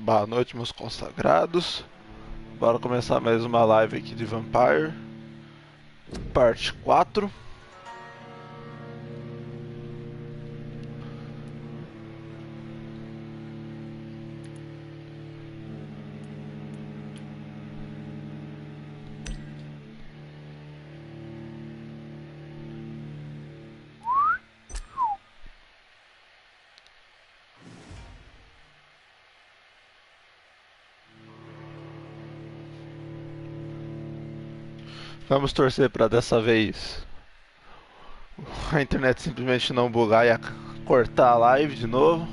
Boa noite, meus consagrados. Bora começar mais uma live aqui de Vampyr, parte 4. Vamos torcer para dessa vez a internet simplesmente não bugar e cortar a live de novo.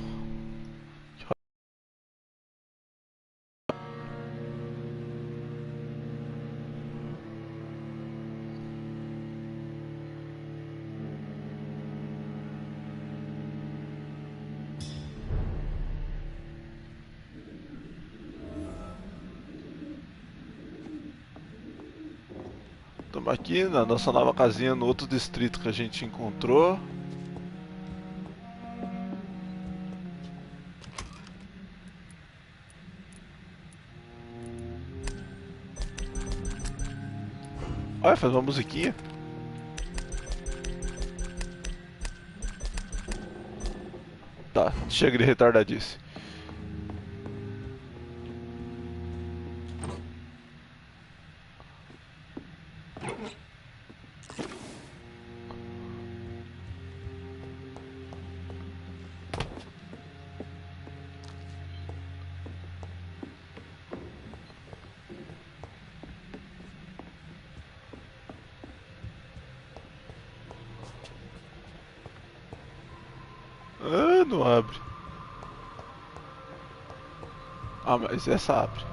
Estamos aqui na nossa nova casinha no outro distrito que a gente encontrou. Olha, faz uma musiquinha. Tá, chega de retardadice. Ah, não abre. Ah, mas essa abre.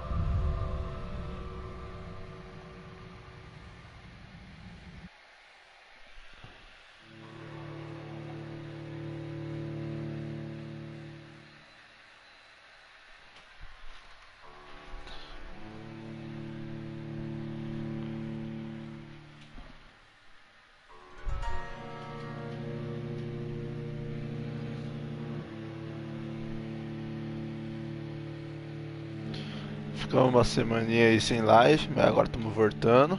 Ficamos uma semaninha aí sem live, mas agora estamos voltando.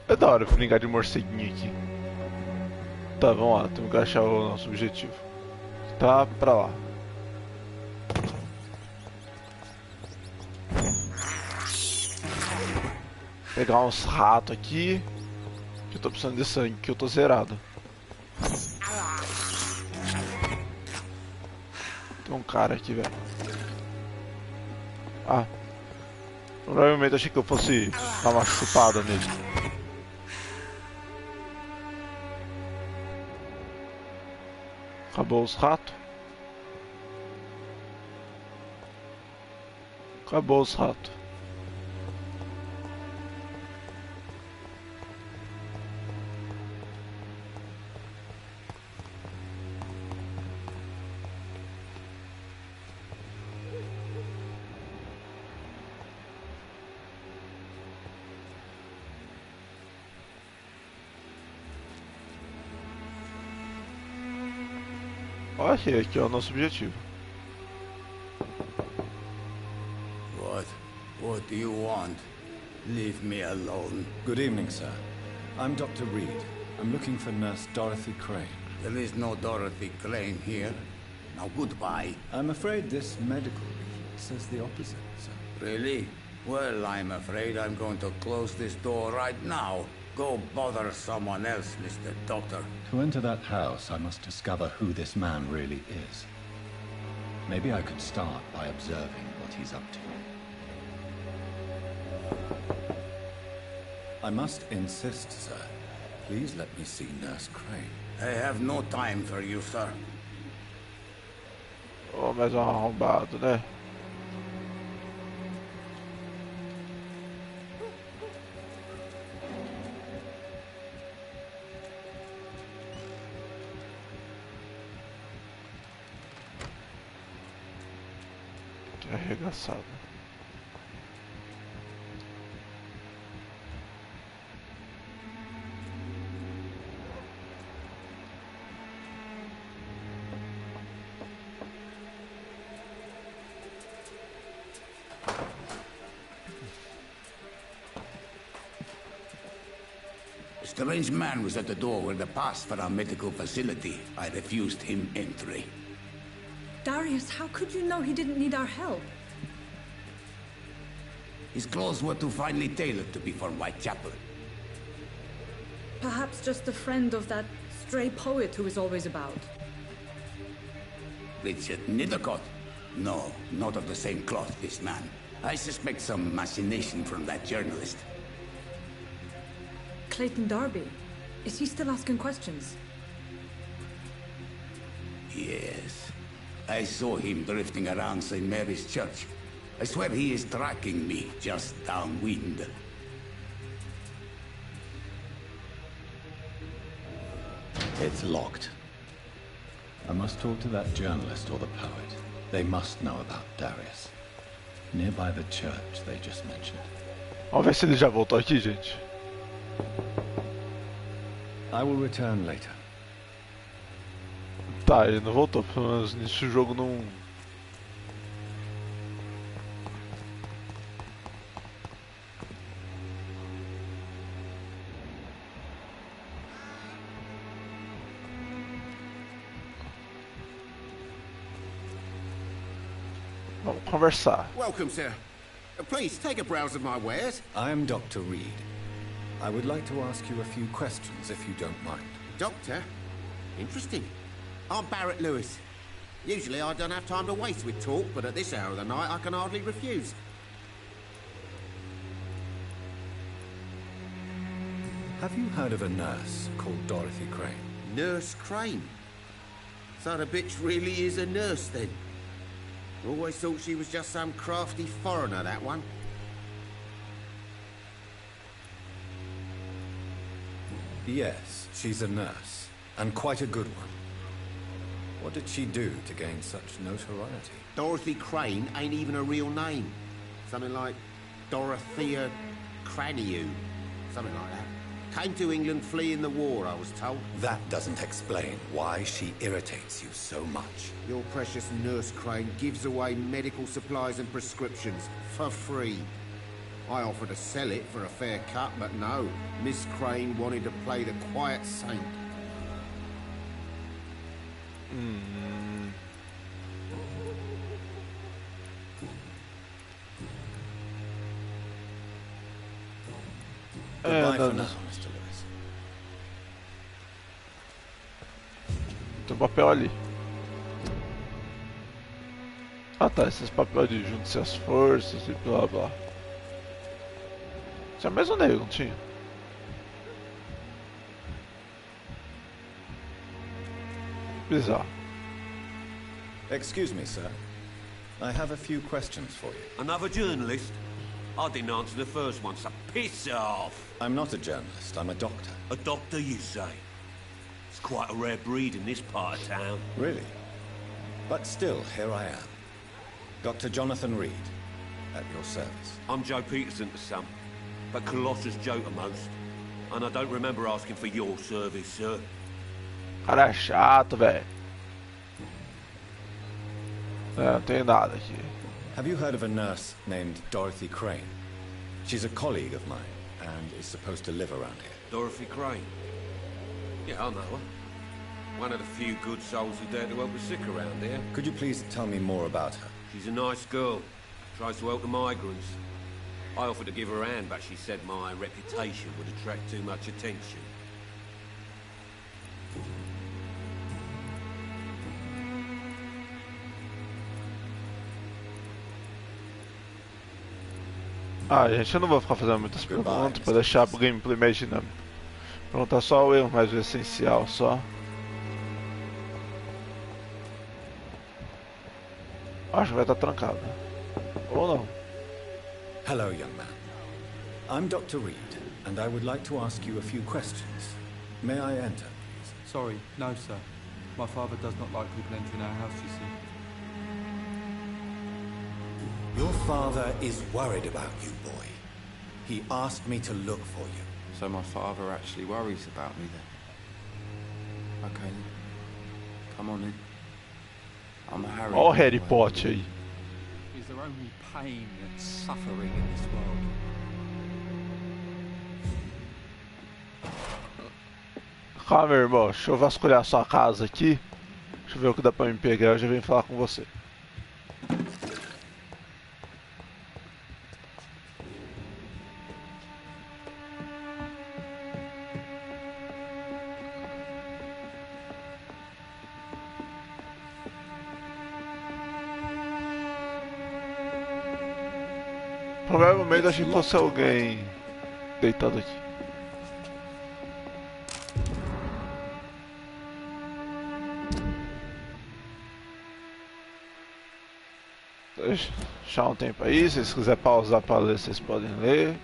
É da hora brincar de morceguinho aqui. Tá, vamos lá, temos que achar o nosso objetivo. Tá pra lá. Pegar uns ratos aqui. Que eu tô precisando de sangue, que eu tô zerado. Tem um cara aqui, velho. Ah. Provavelmente achei que eu fosse dar uma chupada nele. Acabou os ratos. Acabou os ratos. Ok, aqui é o nosso objetivo. What do you want? Leave me alone. Good evening, sir. I'm Dr. Reed. I'm looking for Nurse Dorothy Crane. There is no Dorothy Crane here. Now goodbye. I'm afraid this medical leaflet says the opposite, sir. Really? Well, I'm afraid I'm going to close this door right now. Go bother someone else, Mr. Doctor. To enter that house, I must discover who this man really is. Maybe I could start by observing what he's up to. I must insist, sir. Please let me see Nurse Crane. I have no time for you, sir. Oh, mais é um arrombado, né? Que arregaçado. A strange man was at the door with a pass for our medical facility. I refused him entry. Darius, how could you know he didn't need our help? His clothes were too finely tailored to be for Whitechapel. Perhaps just a friend of that stray poet who is always about. Richard Nithercott? No, not of the same cloth, this man. I suspect some machination from that journalist. Clayton Darby. Is he still asking questions? Yes. I saw him drifting around St. Mary's Church. I swear he is tracking me just downwind. It's locked. I must talk to that journalist or the poet. They must know about Darius. Nearby the church they just mentioned. Vamos ver se ele já voltou aqui, gente. I will return later. Tá, ele não voltou, pelo menos nesse jogo não. Vamos conversar. Welcome, sir. Please, take a browse of my wares. I am Dr. Reed. I would like to ask you a few questions, if you don't mind. Doctor? Interesting. I'm Barrett Lewis. Usually I don't have time to waste with talk, but at this hour of the night I can hardly refuse. Have you heard of a nurse called Dorothy Crane? Nurse Crane? So the bitch really is a nurse, then? Always thought she was just some crafty foreigner, that one. Yes, she's a nurse, and quite a good one. What did she do to gain such notoriety? Dorothy Crane ain't even a real name. Something like Dorothea Craniu. Something like that. Came to England fleeing the war, I was told. That doesn't explain why she irritates you so much. Your precious Nurse Crane gives away medical supplies and prescriptions for free. I offered to sell it for a fair cut, but no. Miss Crane wanted to play the quiet saint. Goodbye no, for no. now, Mr. Lewis. Tem um papel ali. Ah tá, esses papéis de junte-se as forças e blá blá. Tinha mais um negro, não tinha? Bizarro. Excuse me, sir. I have a few questions for you. Another journalist? I didn't answer the first one, so piss off! I'm not a journalist, I'm a doctor. A doctor, you say? It's quite a rare breed in this part of town. Really? But still, here I am. Dr. Jonathan Reed, at your service. I'm Joe Peterson to some, but Colossus Joe to most. And I don't remember asking for your service, sir. Cara é chato, velho. Não tem nada aqui. Have you heard of a nurse named Dorothy Crane? She's a colleague of mine, and is supposed to live around here. Dorothy Crane? Yeah, I know her. One of the few good souls who dare to help the sick around here. Could you please tell me more about her? She's a nice girl. Tries to help the migrants. I offered to give her a hand, but she said my reputation would attract too much attention. Ah, gente, eu não vou ficar fazendo muitas perguntas para deixar pro gameplay mais dinâmico. Perguntar só o erro mais o essencial, só. Acho que vai estar trancado. Ou não. Hello, young man. I'm Dr. Reed, and I would like to ask you a few questions. May I enter, please? Sorry, no, sir. My father does not like people entering our house, you see. Your father is worried about you, boy. He asked me to look for you. So my father actually worries about me then? Okay then. Come on in. I'm Harry. Ó o Harry Potter aí. Is there only pain and suffering in this world? Calma, meu irmão. Deixa eu vasculhar sua casa aqui. Deixa eu ver o que dá pra me pegar. Eu já venho falar com você. Provavelmente achei que fosse alguém deitado aqui. Deixar um tempo aí, se vocês quiserem pausar para ler, vocês podem ler.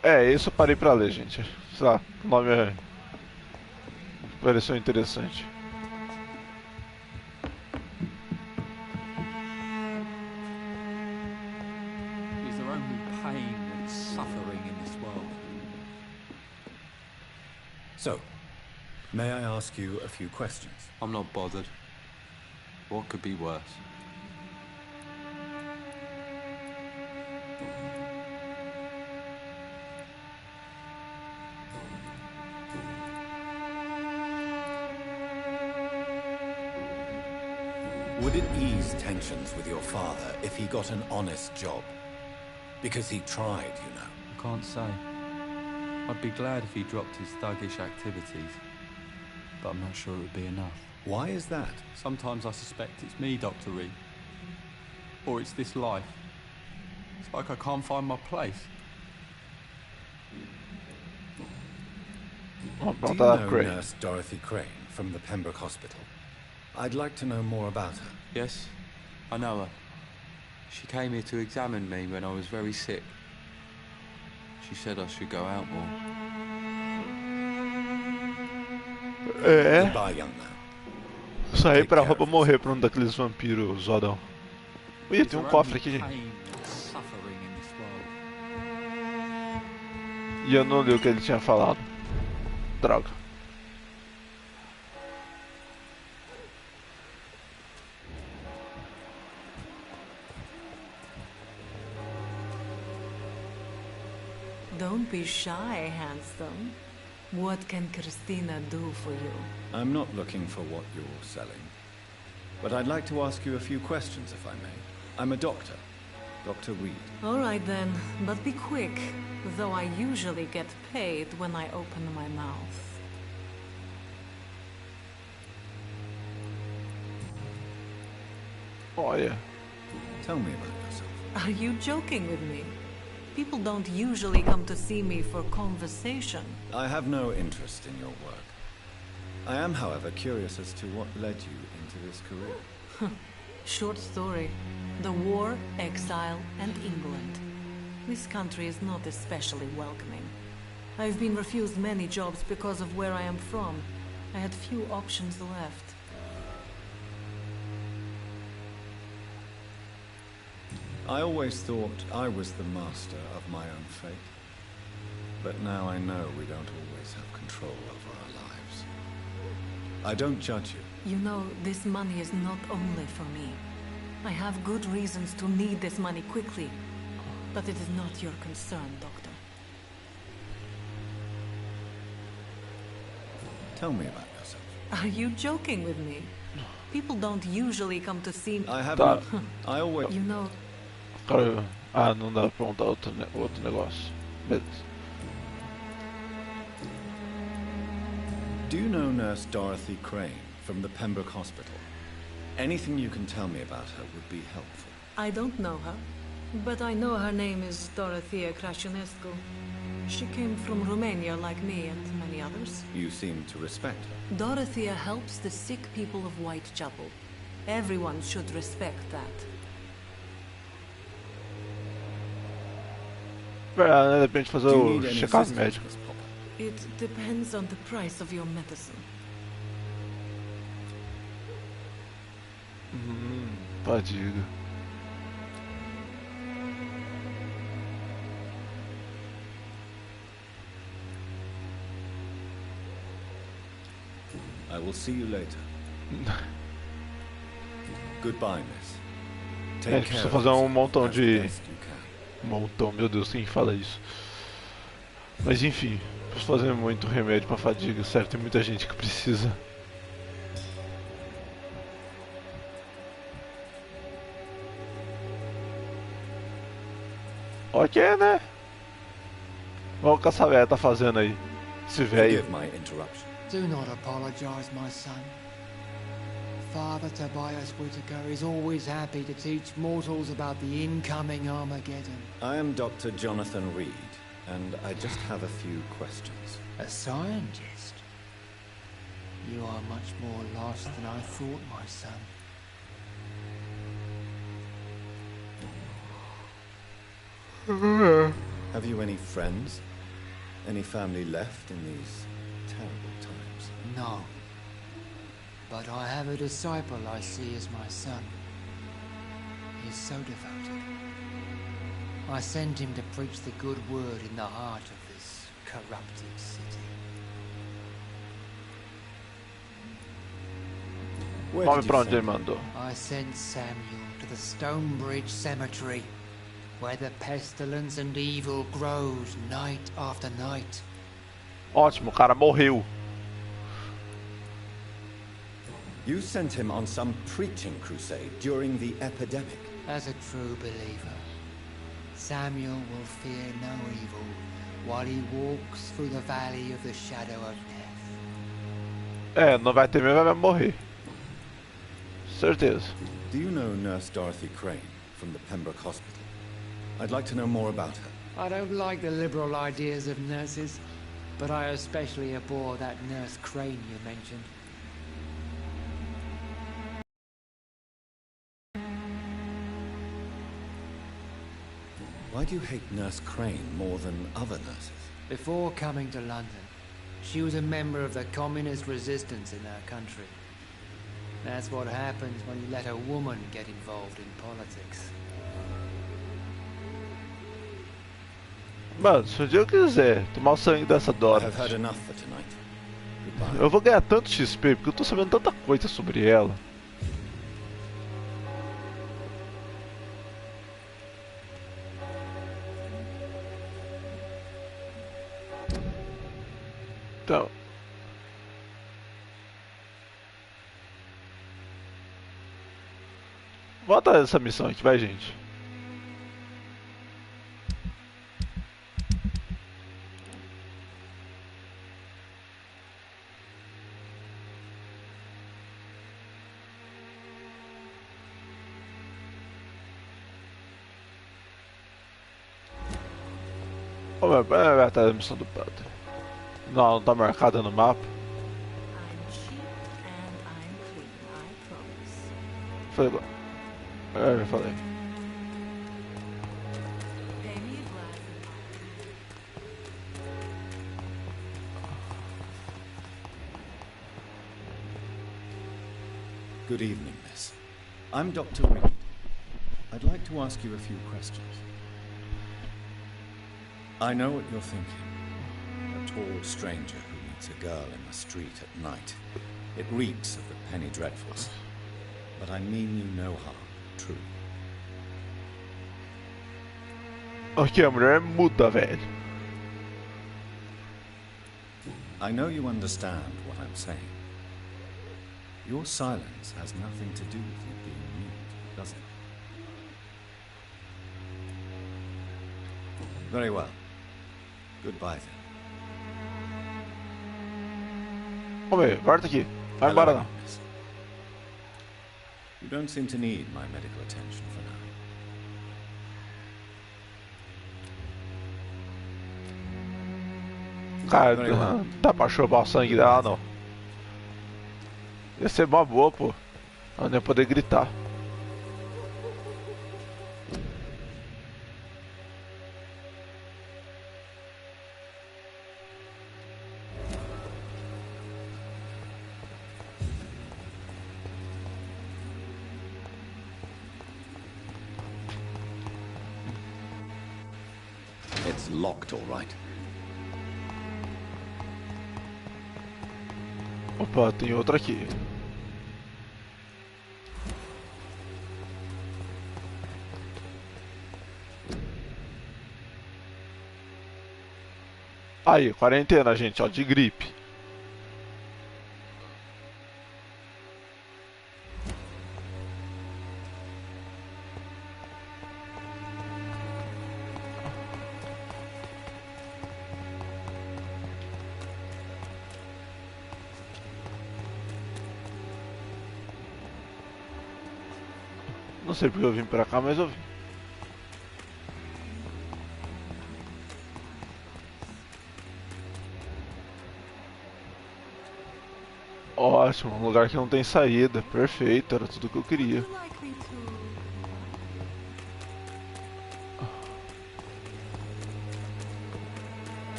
É, isso eu parei pra ler, gente. Sei lá, o nome pareceu interessante. Is there only pain and suffering in this world? So, may I ask you a few questions? I'm not bothered. What could be worse? Would it ease tensions with your father if he got an honest job? Because he tried, you know. I can't say. I'd be glad if he dropped his thuggish activities, but I'm not sure it would be enough. Why is that? Sometimes I suspect it's me, Dr. Reed. Or it's this life. It's like I can't find my place. Do you know Nurse Dorothy Crane from the Pembroke Hospital? I'd like to know more about her. Yes, I know her. She came here to examine me when I was very sick. She said I should go out more. Goodbye, young man. Sair pra roupa morrer pra um daqueles vampiros zodão. Ih, tem um cofre aqui, gente. E eu não li o que ele tinha falado. Droga. Don't be shy, handsome. What can Christina do for you? I'm not looking for what you're selling. But I'd like to ask you a few questions, if I may. I'm a doctor. Dr. Reed. All right then, but be quick, though I usually get paid when I open my mouth. Oh, yeah. Tell me about yourself. Are you joking with me? People don't usually come to see me for conversation. I have no interest in your work. I am, however, curious as to what led you into this career. Short story. The war, exile, and England. This country is not especially welcoming. I've been refused many jobs because of where I am from. I had few options left. I always thought I was the master of my own fate. But now I know we don't always have control over our lives. I don't judge you. You know, this money is not only for me. I have good reasons to need this money quickly, but it is not your concern, Doctor. Tell me about yourself. Are you joking with me? People don't usually come to see me. I have. Tá. I always. You know, Cara, ah, não dá pra perguntar outro negócio. Beleza. Do you know Nurse Dorothy Crane from the Pembroke Hospital? Anything you can tell me about her would be helpful. I don't know her, but I know her name is Dorothea Crasionescu. She came from Romania like me and many others. You seem to respect her. Dorothea helps the sick people of Whitechapel. Everyone should respect that. De repente fazer Do you o need any checkup assistance, médico. Miss Popper? It depends on the price of your medicine. Fadiga. I will see you later. Goodbye, miss. A Take gente care precisa of fazer yourself montão as de... best you can. Montão, meu Deus, quem fala isso? Mas enfim, preciso fazer muito remédio pra fadiga, certo? Tem muita gente que precisa. Ok, né? Olha o que essa velha tá fazendo aí. Esse velho. Forgive my interruption. Do not apologize, my son. Father Tobias Whitaker is always happy to teach mortals about the incoming Armageddon. I am Dr. Jonathan Reed, and I just have a few questions. A scientist? You are much more lost than I thought, my son. Have you any friends? Any family left in these terrible times? No. But I have a disciple I see as my son. He is so devoted. I sent him to preach the good word in the heart of this corrupted city. Where Vamos did pra you onde ele send him? mandou. I sent Samuel to the Stonebridge Cemetery, where the pestilence and evil grows night after night. Ótimo, o cara morreu. You sent him on some preaching crusade during the epidemic. As a true believer, Samuel will fear no evil while he walks through the valley of the shadow of death. É, não vai ter medo, vai morrer. Certeza. Do you know Nurse Dorothy Crane from the Pembroke Hospital? I'd like to know more about her. I don't like the liberal ideas of nurses, but I especially abhor that Nurse Crane you mentioned. Why do you hate Nurse Crane more than other nurses? Before coming to London, she was a member of the communist resistance in our country. That's what happens when you let a woman get involved in politics. Mano, se um dia eu quiser tomar o sangue dessa I Dora, have had enough for tonight. Goodbye. eu vou ganhar tanto XP porque eu tô sabendo tanta coisa sobre ela. Então. Vamos atrás dessa missão aqui, vai, gente. Vamos atrás da missão do padre. Não, não tá marcada no mapa. I'm cheap and I'm clean, I promise. Falei igual. Eu já falei. Pay me a glass of Good evening, miss. I'm Dr. Reed. I'd like to ask you a few questions. I know what you're thinking. A tall stranger who meets a girl in the street at night. It reeks of the penny dreadfuls. But I mean you no harm, truly. Ok, a mulher é muda, velho. I know you understand what I'm saying. Your silence has nothing to do with you being mute, does it? Very well. Goodbye then. Ô, velho, volta aqui. Vai embora não. Agnes. You don't seem to need my medical attention for now. Cara, não dá pra chupar o sangue dela não. Ia ser uma boa, pô. Ela não ia poder gritar. It's locked, all right. Opa, tem outra aqui. Aí, quarentena, gente, ó, de gripe. Não sei porque eu vim pra cá, mas eu vim. Ótimo, um lugar que não tem saída. Perfeito, era tudo que eu queria. Would you like me to...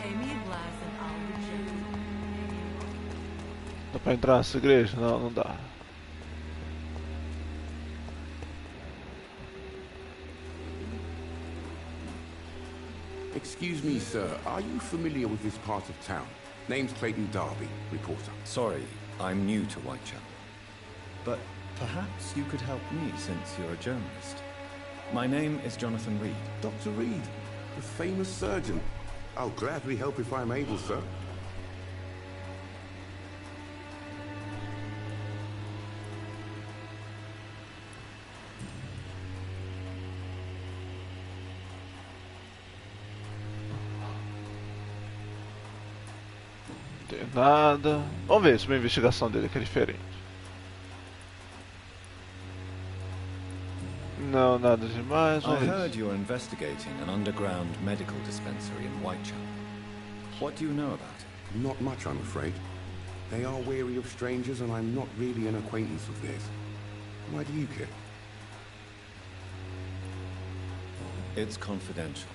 Pay me a glass and I'll be gentle. Dá pra entrar nessa igreja? Não, não dá. Excuse me, sir. Are you familiar with this part of town? Name's Clayton Darby, reporter. Sorry, I'm new to Whitechapel. But perhaps you could help me since you're a journalist. My name is Jonathan Reed. Dr. Reed, the famous surgeon. I'll gladly help if I'm able, sir. Não tem nada. Vamos ver se uma investigação dele que é diferente. Não, nada demais. I heard you're investigating an underground medical dispensary in Whitechapel. What do you know about it? Not much, I'm afraid. They are wary of strangers, and I'm not really an acquaintance of theirs. Why do you care? It's confidential.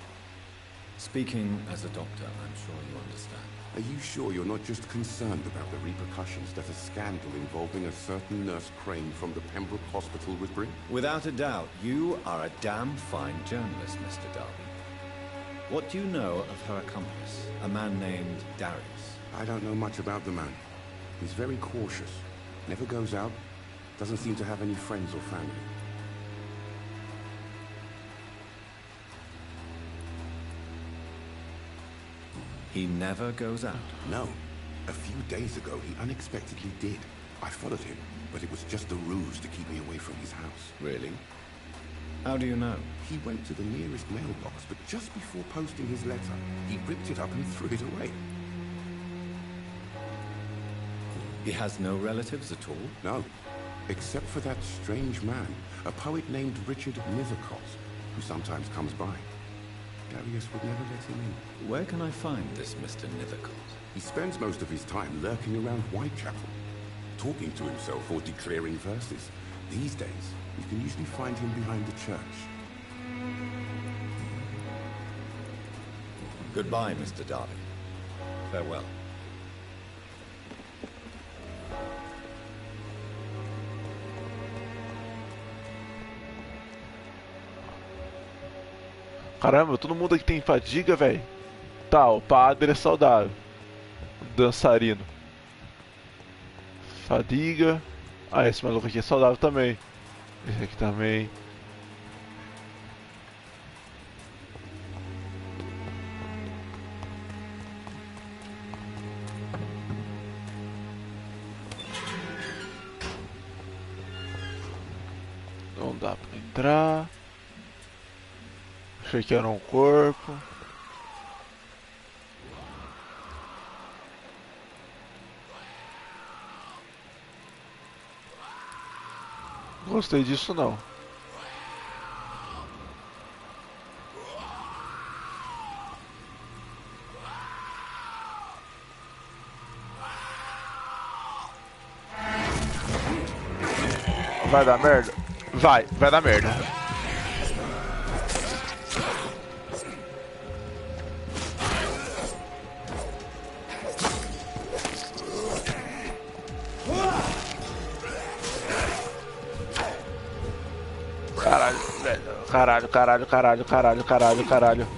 Speaking as a doctor, I'm sure you understand. Are you sure you're not just concerned about the repercussions that a scandal involving a certain Nurse Crane from the Pembroke Hospital would bring? Without a doubt, you are a damn fine journalist, Mr. Darby. What do you know of her accomplice, a man named Darius? I don't know much about the man. He's very cautious. Never goes out. Doesn't seem to have any friends or family. He never goes out? No. A few days ago, he unexpectedly did. I followed him, but it was just a ruse to keep me away from his house. Really? How do you know? He went to the nearest mailbox, but just before posting his letter, he ripped it up and threw it away. He has no relatives at all? No, except for that strange man, a poet named Richard Nithercott, who sometimes comes by. Darius would never let him in. Where can I find this Mr. Nithercott? He spends most of his time lurking around Whitechapel, talking to himself or declaring verses. These days, you can usually find him behind the church. Goodbye, Mr. Darby. Farewell. Caramba, todo mundo aqui tem fadiga, velho. Tá, o padre é saudável. O dançarino. Fadiga. Ah, esse maluco aqui é saudável também. Esse aqui também. Não dá pra entrar. Achei que era um corpo. Gostei disso não. Vai dar merda? Vai dar merda. Caralho, velho. Caralho.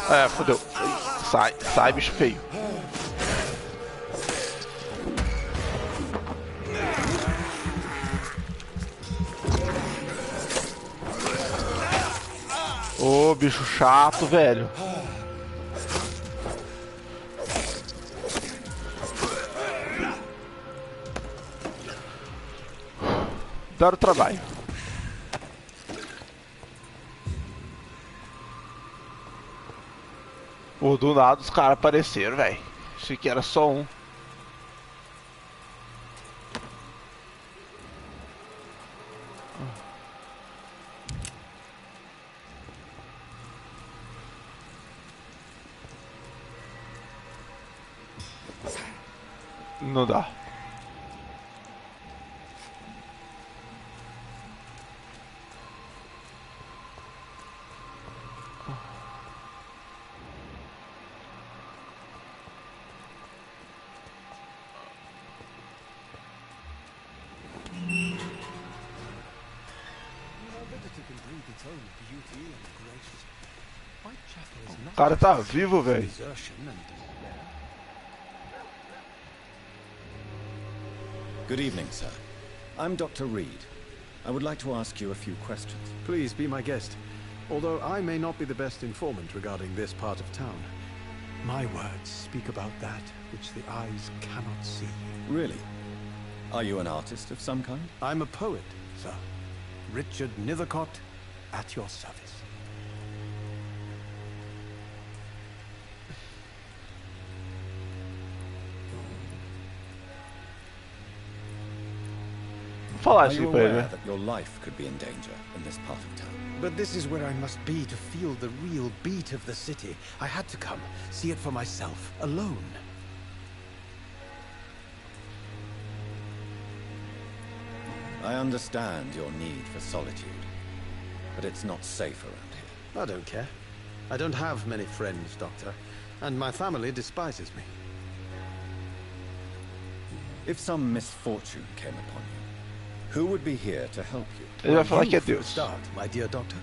É, fodeu. Sai, bicho feio. Ô, bicho chato, velho. Dar o trabalho. Pô, do nada os caras apareceram, velho. Achei que era só um. Não dá. O cara tá vivo, velho. Good evening, sir. I'm Dr. Reed. I would like to ask you a few questions. Please be my guest. Although I may not be the best informant regarding this part of town, my words speak about that which the eyes cannot see. Really? Are you an artist of some kind? I'm a poet, sir. Richard Nethercott, at your service. Are you aware that your life could be in danger in this part of town? But this is where I must be to feel the real beat of the city. I had to come, see it for myself, alone. I understand your need for solitude, but it's not safe around here. I don't care. I don't have many friends, Doctor, and my family despises me. If some misfortune came upon you, who would be here to help you? Ele vai falar que é Deus. Start, my dear doctor.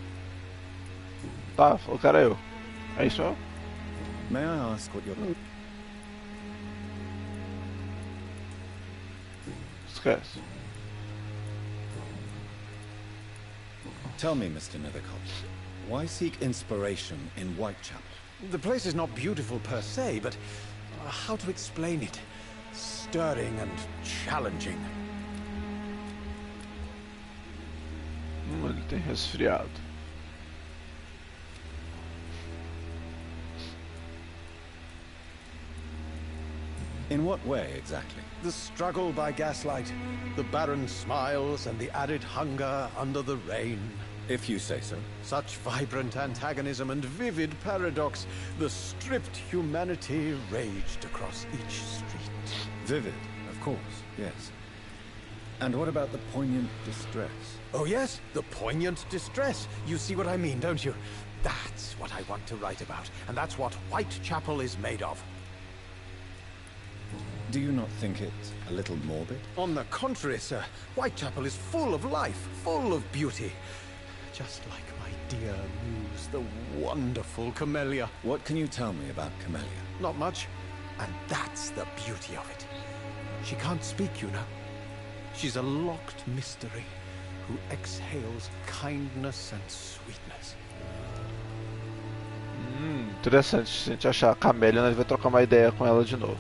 Tá, o cara é eu. É isso mesmo? May I ask what you're... Esquece. Tell me, Mr. Nethercott, why seek inspiration in Whitechapel? The place is not beautiful per se, but how to explain it? Stirring and challenging. Ele tem resfriado. In what way, exactly? The struggle by gaslight, the barren smiles, and the added hunger under the rain. If you say so. Such vibrant antagonism and vivid paradox. The stripped humanity raged across each street. Vivid, of course, yes. And what about the poignant distress? Oh yes, the poignant distress. You see what I mean, don't you? That's what I want to write about, and that's what Whitechapel is made of. Do you not think it a little morbid? On the contrary, sir. Whitechapel is full of life, full of beauty. Just like my dear muse, the wonderful Camellia. What can you tell me about Camellia? Not much. And that's the beauty of it. She can't speak, you know. She's a locked mystery who exhales kindness and sweetness. Interessante. Se a gente achar a Camélia, nós vai trocar uma ideia com ela de novo.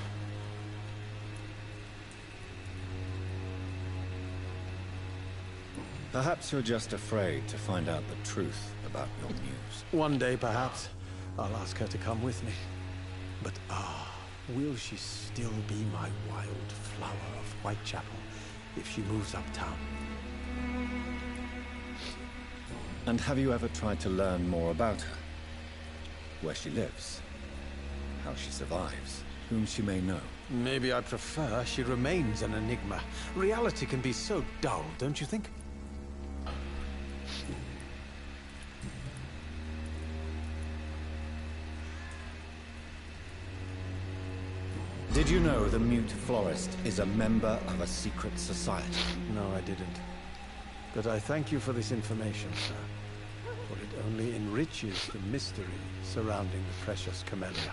Perhaps you're just afraid to find out the truth about your muse. One day, perhaps, I'll ask her to come with me. But will she still be my wild flower of Whitechapel if she moves uptown? And have you ever tried to learn more about her? Where she lives? How she survives? Whom she may know? Maybe I prefer she remains an enigma. Reality can be so dull, don't you think? Did you know the Mute Florist is a member of a secret society? No, I didn't. But I thank you for this information, sir. For it only enriches the mystery surrounding the precious Camellia.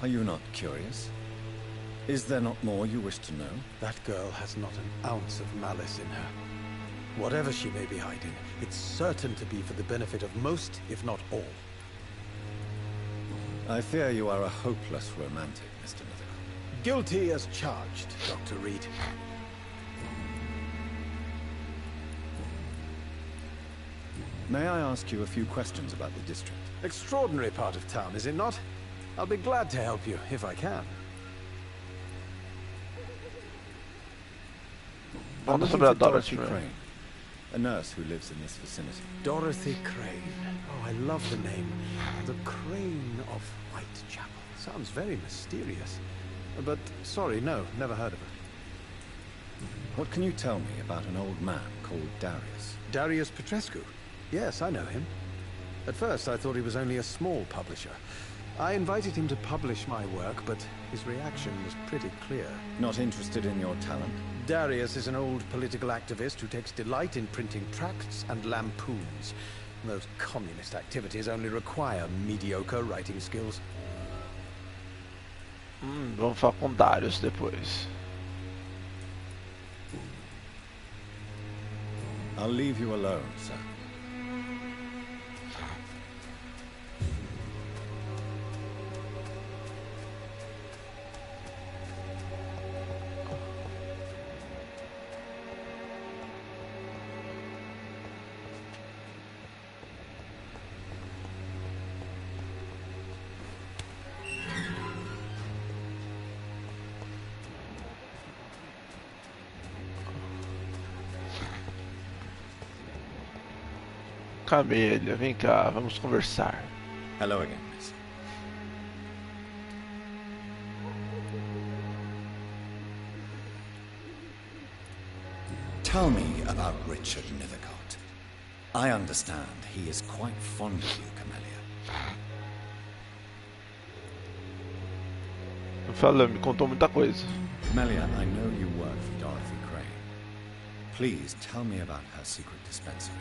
Are you not curious? Is there not more you wish to know? That girl has not an ounce of malice in her. Whatever she may be hiding, it's certain to be for the benefit of most, if not all. I fear you are a hopeless romantic, Mr. Nethercott. Guilty as charged, Dr. Reed. May I ask you a few questions about the district? Extraordinary part of town, is it not? I'll be glad to help you, if I can. I'm looking for Dorothy Crane, a nurse who lives in this vicinity. Dorothy Crane. Oh, I love the name. The Crane of Whitechapel. Sounds very mysterious. But, sorry, no, never heard of her. What can you tell me about an old man called Darius? Darius Petrescu? Yes, I know him. At first, I thought he was only a small publisher. I invited him to publish my work, but his reaction was pretty clear. Not interested in your talent? Darius is an old political activist who takes delight in printing tracts and lampoons. Those communist activities only require mediocre writing skills. Vamos falar com Darius depois. I'll leave you alone, sir. Camélia, vem cá, vamos conversar. Hello again, miss. Tell me about Richard Nethercott. I understand he is quite fond of you, Camellia. Fala, me contou muita coisa. Camellia, I know you work for Dorothy Crane. Please tell me about her secret dispensary.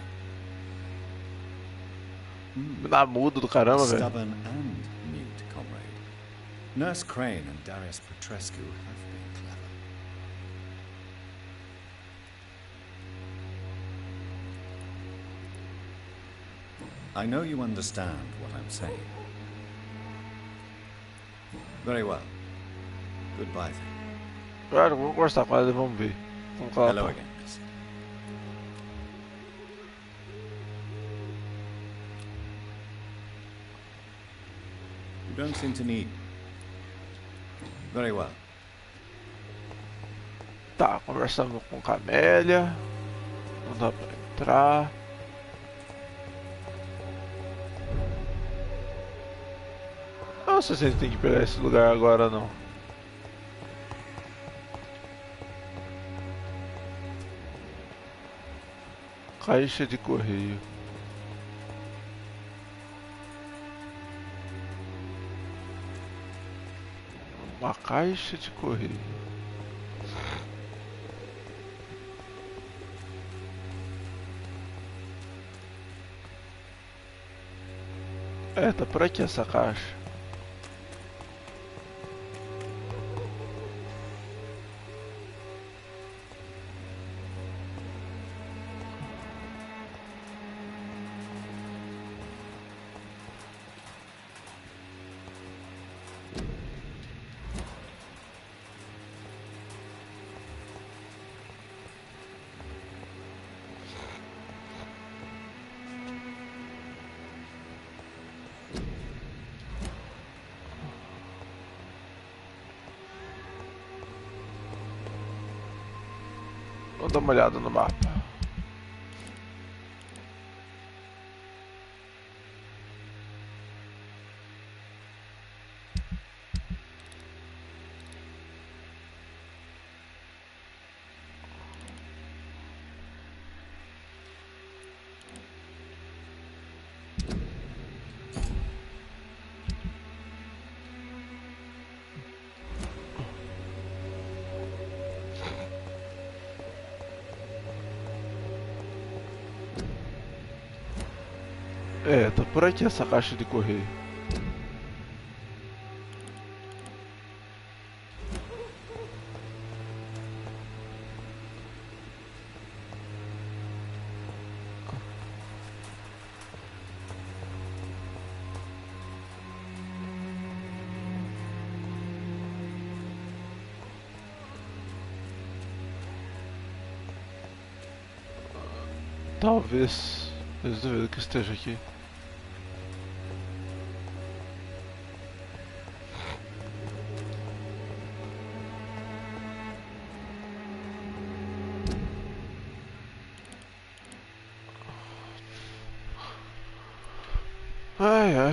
Na mudo do caramba, velho. Stubborn and mute, comrade. Nurse Crane and Darius Pt.4 have been clever. I know you understand what I'm saying. Very well. Goodbye then. Claro, vou conversar com ela e vamos ver como que ela Hello tá. again, miss. You don't seem to need... Very well. Tá, conversando com Camélia. Não dá pra entrar. Eu não sei se a gente tem que pegar esse lugar agora não. Caixa de correio. Uma caixa de correio. É, tá por aqui essa caixa. Vamos dar uma olhada no mapa. É, tá por aqui essa caixa de correio. Talvez. Eu duvido que esteja aqui. Ai, ai.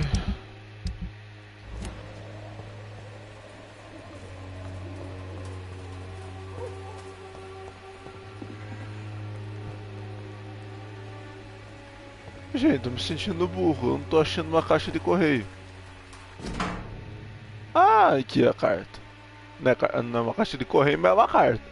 Gente, tô me sentindo burro, eu não tô achando uma caixa de correio. Ah, aqui a carta. Não é uma caixa de correio, mas é uma carta.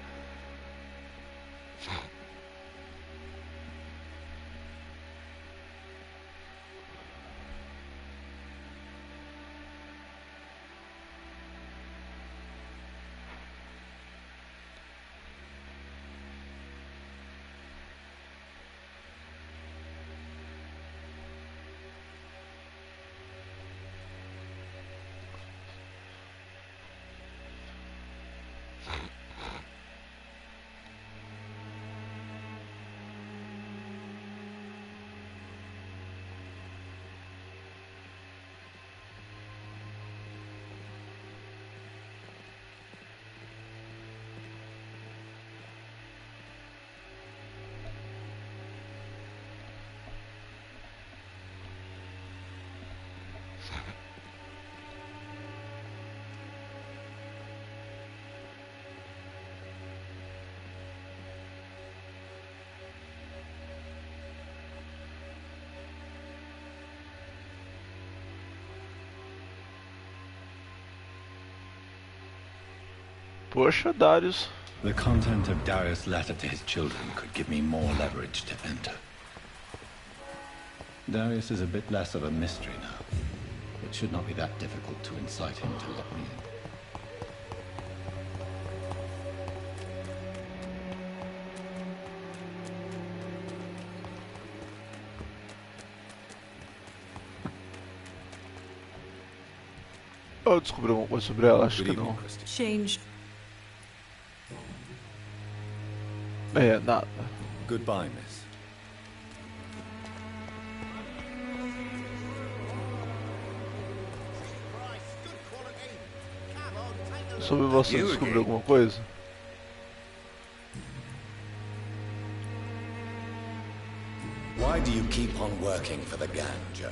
Poxa, Darius. The content of Darius' letter to his children could give me more leverage to enter. Darius is a bit less of a mystery now. It should not be that difficult to incite him to let me in. Eu descobri alguma coisa sobre ela, acho que não. Change. É, nada. Goodbye, miss. Sobre você descobriu alguma coisa? Why do you keep on working for the gang, Joe?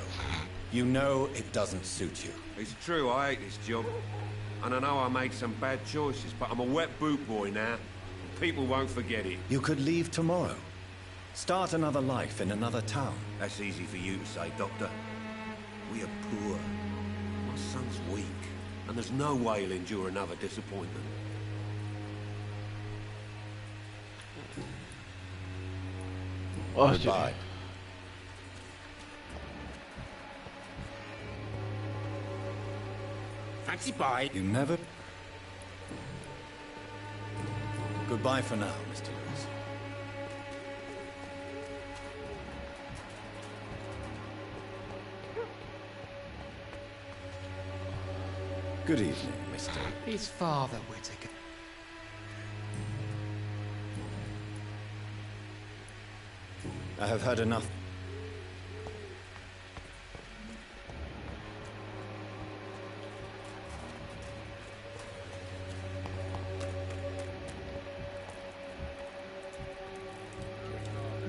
You know it doesn't suit you. It's true, I hate this job. And I know I made some bad choices, but I'm a wet boot boy now. People won't forget it. You could leave tomorrow. Start another life in another town. That's easy for you to say, Doctor. We are poor. My son's weak. And there's no way he'll endure another disappointment. Goodbye. Fancy pie. You never... Goodbye for now, Mr. Lewis. Good evening, Mr. His father, Whittaker. I have heard enough.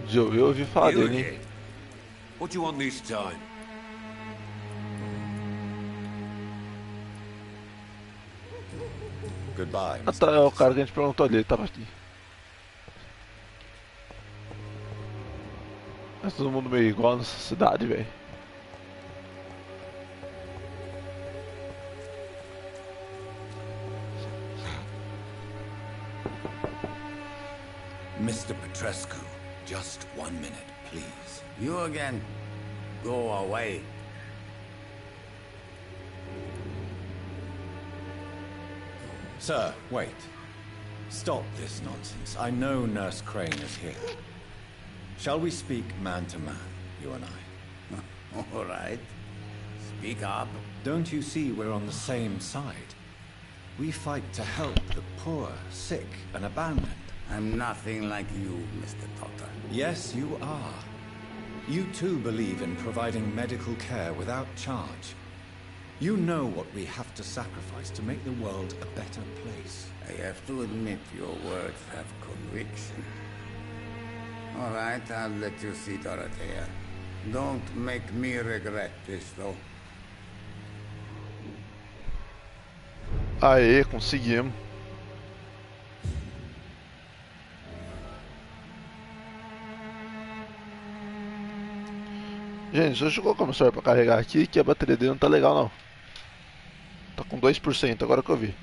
Joe, eu ouvi falar You dele, hein? again? What do you want this time? Goodbye, Ah Mr. tá, é o cara que a gente perguntou ali, ele tava aqui. Mas todo mundo meio igual nessa cidade, velho. Mr. Petrescu, just 1 minute, please. You again? Go away. Sir, wait. Stop this nonsense. I know Nurse Crane is here. Shall we speak man to man, you and I? All right. Speak up. Don't you see we're on the same side? We fight to help the poor, sick, and abandoned. I'm nothing like you, Mr. Doctor. Yes, you are. You too believe in providing medical care without charge. You know what we have to sacrifice to make the world a better place. I have to admit your words have conviction. All right, I'll let you see Dorothea. Don't make me regret this, though. Aê, conseguimos. Gente, deixa eu colocar o celular pra carregar aqui, que a bateria dele não tá legal não. Tá com 2%, agora que eu vi.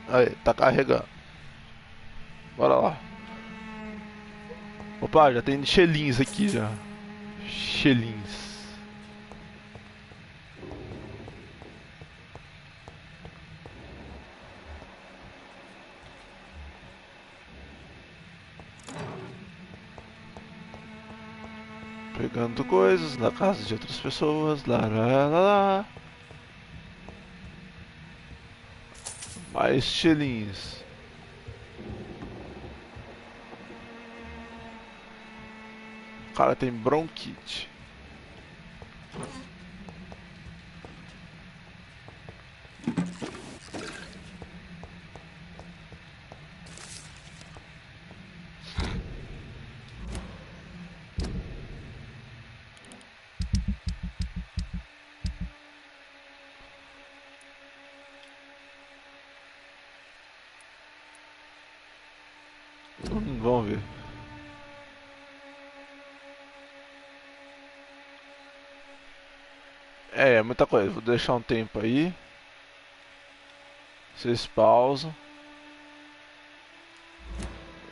Aí, tá carregando. Bora lá. Opa, já tem xelins aqui já. Xelins. Pegando coisas na casa de outras pessoas. Lá, lá, lá, lá. Mais xelins. O cara tem bronquite. Vamos ver. É, muita coisa. Vou deixar um tempo aí. Vocês pausam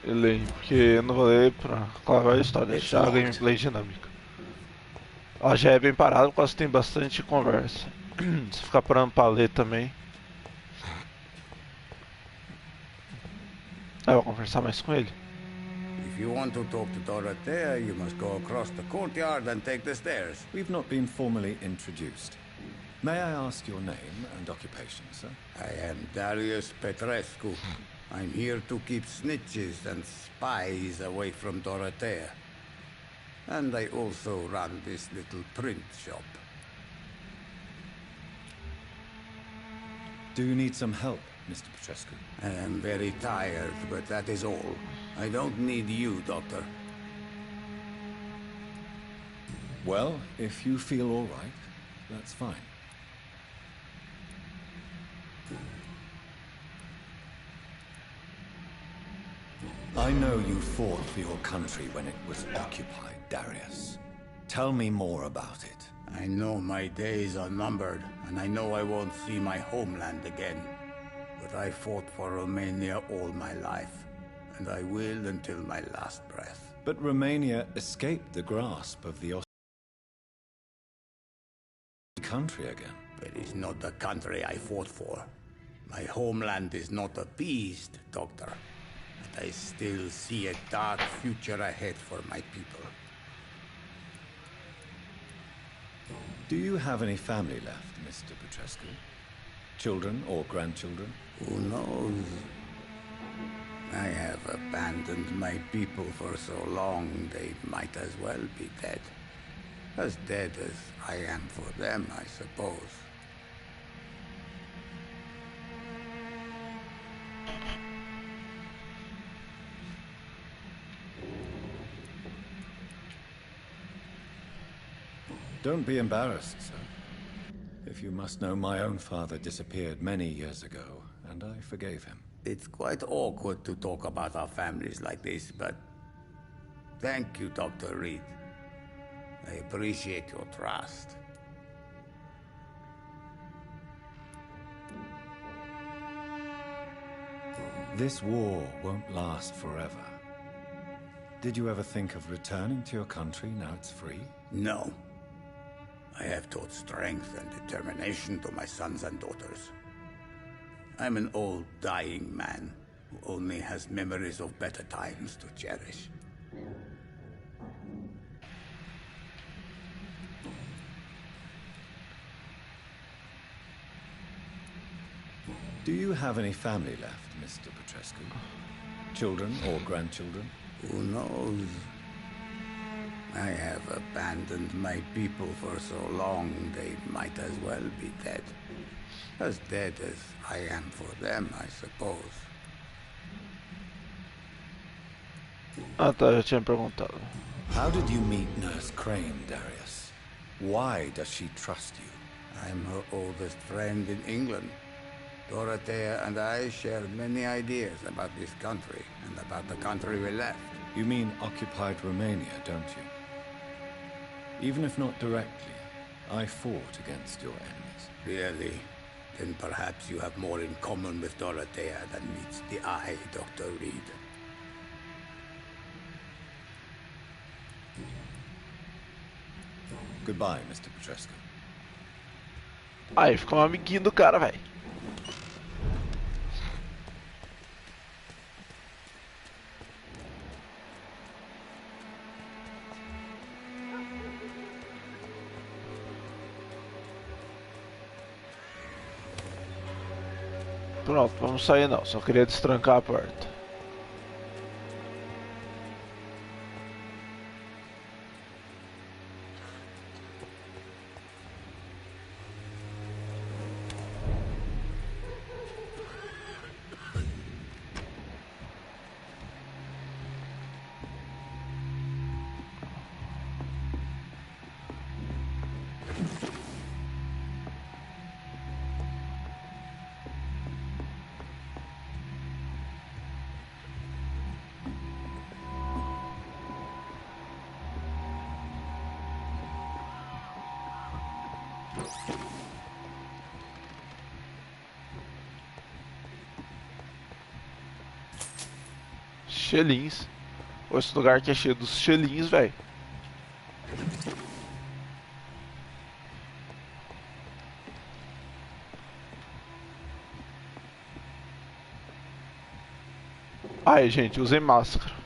e leem, porque eu não vou ler pra clavar a história, deixar a gameplay dinâmica. Ela já é bem parada, por causa que tem bastante conversa. Se ficar parando pra ler também. Eu vou conversar mais com ele. If you want to talk to Dorothea, you must go across the courtyard and take the stairs. We've not been formally introduced. May I ask your name and occupation, sir? I am Darius Petrescu. I'm here to keep snitches and spies away from Dorothea. And I also run this little print shop. Do you need some help, Mr. Petrescu? I am very tired, but that is all. I don't need you, Doctor. Well, if you feel all right, that's fine. I know you fought for your country when it was occupied, Darius. Tell me more about it. I know my days are numbered, and I know I won't see my homeland again. But I fought for Romania all my life, and I will until my last breath. But Romania escaped the grasp of the country again. It is not the country I fought for. My homeland is not appeased, Doctor. But I still see a dark future ahead for my people. Do you have any family left, Mr. Petrescu? Children or grandchildren? Who knows? I have abandoned my people for so long, they might as well be dead. As dead as I am for them, I suppose. Don't be embarrassed, sir. If you must know, my own father disappeared many years ago, and I forgave him. It's quite awkward to talk about our families like this, but thank you, Dr. Reed. I appreciate your trust. This war won't last forever. Did you ever think of returning to your country now it's free? No. I have taught strength and determination to my sons and daughters. I'm an old, dying man who only has memories of better times to cherish. Do you have any family left, Mr. Petrescu? Children or grandchildren? Who knows? I have abandoned my people for so long, they might as well be dead. As dead as I am for them, I suppose. Ah tá, eu tinha perguntado. How did you meet Nurse Crane, Darius? Why does she trust you? I'm her oldest friend in England. Dorothea and I share many ideas about this country and about the country we left. You mean occupied Romania, don't you? Even if not directly, I fought against your enemies. Really? Then perhaps you have more in common with Dorothea than meets the eye, Dr. Reed. Goodbye, Mr. Petrescu. Aí, ficou um amiguinho do cara, velho. Pronto, vamos sair não, só queria destrancar a porta. Xelins. Ou esse lugar que é cheio dos Xelins, velho. Ai, gente, usei máscara.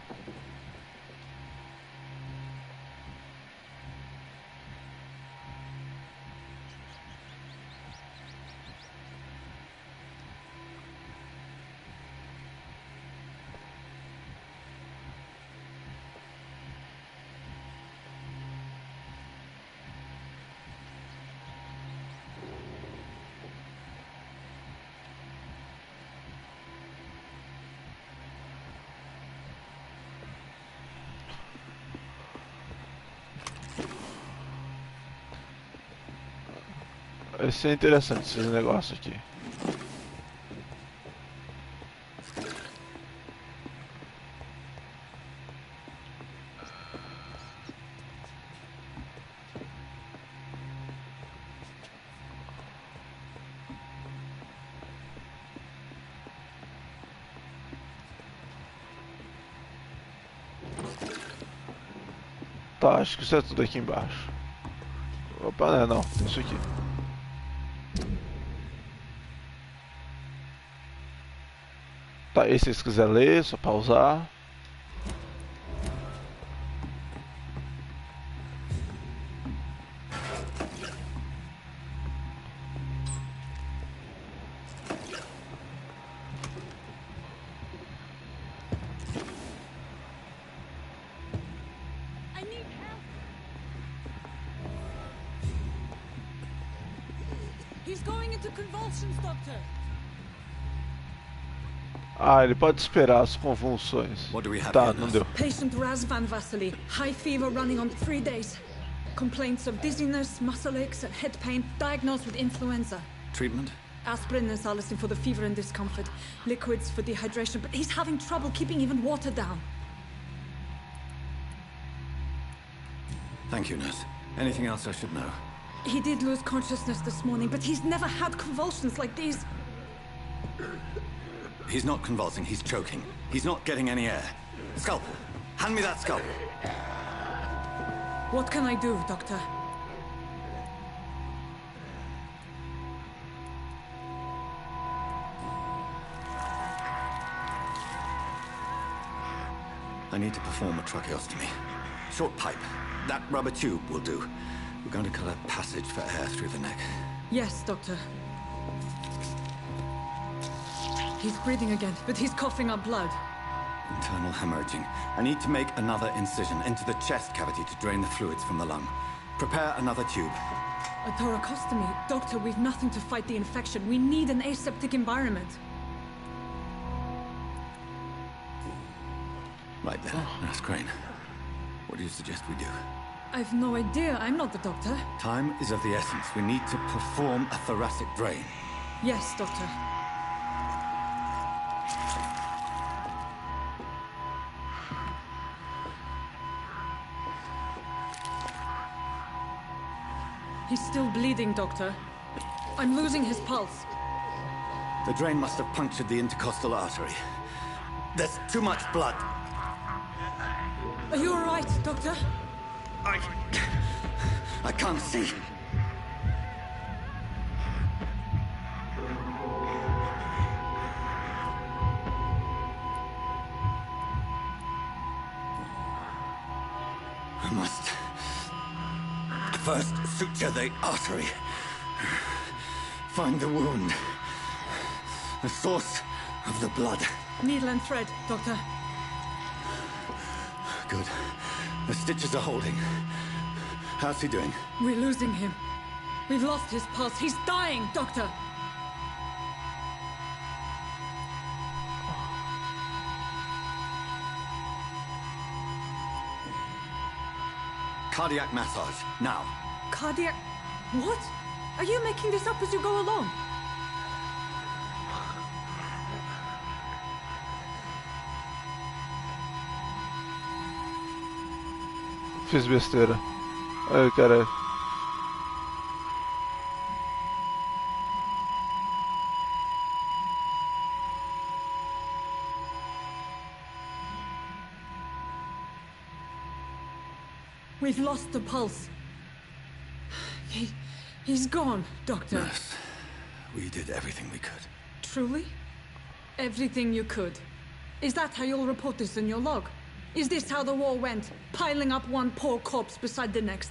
Vai ser interessante esses negócios aqui. Tá, acho que isso é tudo aqui embaixo. Opa, não, tem isso aqui. Tá, e se vocês quiserem ler, só pausar. I need help. He's going into convulsions, Doctor. Ah, ele pode esperar as convulsões. Tá, não deu. Patient Razvan Vasily. High fever running on 3 days. Complaints of dizziness, muscle aches, and head pain. Diagnosed with influenza. Treatment? Aspirin and salicin for the fever and discomfort. Liquids for dehydration, but he's having trouble keeping even water down. Thank you, nurse. Anything else I should know? He did lose consciousness this morning, but he's never had convulsions like these. He's not convulsing, he's choking. He's not getting any air. Scalpel! Hand me that scalpel! What can I do, Doctor? I need to perform a tracheostomy. Short pipe. That rubber tube will do. We're going to cut a passage for air through the neck. Yes, Doctor. He's breathing again, but he's coughing up blood. Internal hemorrhaging. I need to make another incision into the chest cavity to drain the fluids from the lung. Prepare another tube. A thoracostomy? Doctor, we've nothing to fight the infection. We need an aseptic environment. Right then, Nurse Crane. What do you suggest we do? I've no idea. I'm not the doctor. Time is of the essence. We need to perform a thoracic drain. Yes, Doctor. He's still bleeding, Doctor. I'm losing his pulse. The drain must have punctured the intercostal artery. There's too much blood. Are you all right, Doctor? I can't see. I must first suture the artery. Find the wound. The source of the blood. Needle and thread, Doctor. Good. The stitches are holding. How's he doing? We're losing him. We've lost his pulse. He's dying, Doctor. Cardiac massage, now. Cardiac... What? Are you making this up as you go along? Fiz besteira. Ai, caralho. We've lost the pulse. He's gone, Doctor. Nurse, we did everything we could. Truly? Everything you could. Is that how you'll report this in your log? Is this how the war went? Piling up one poor corpse beside the next?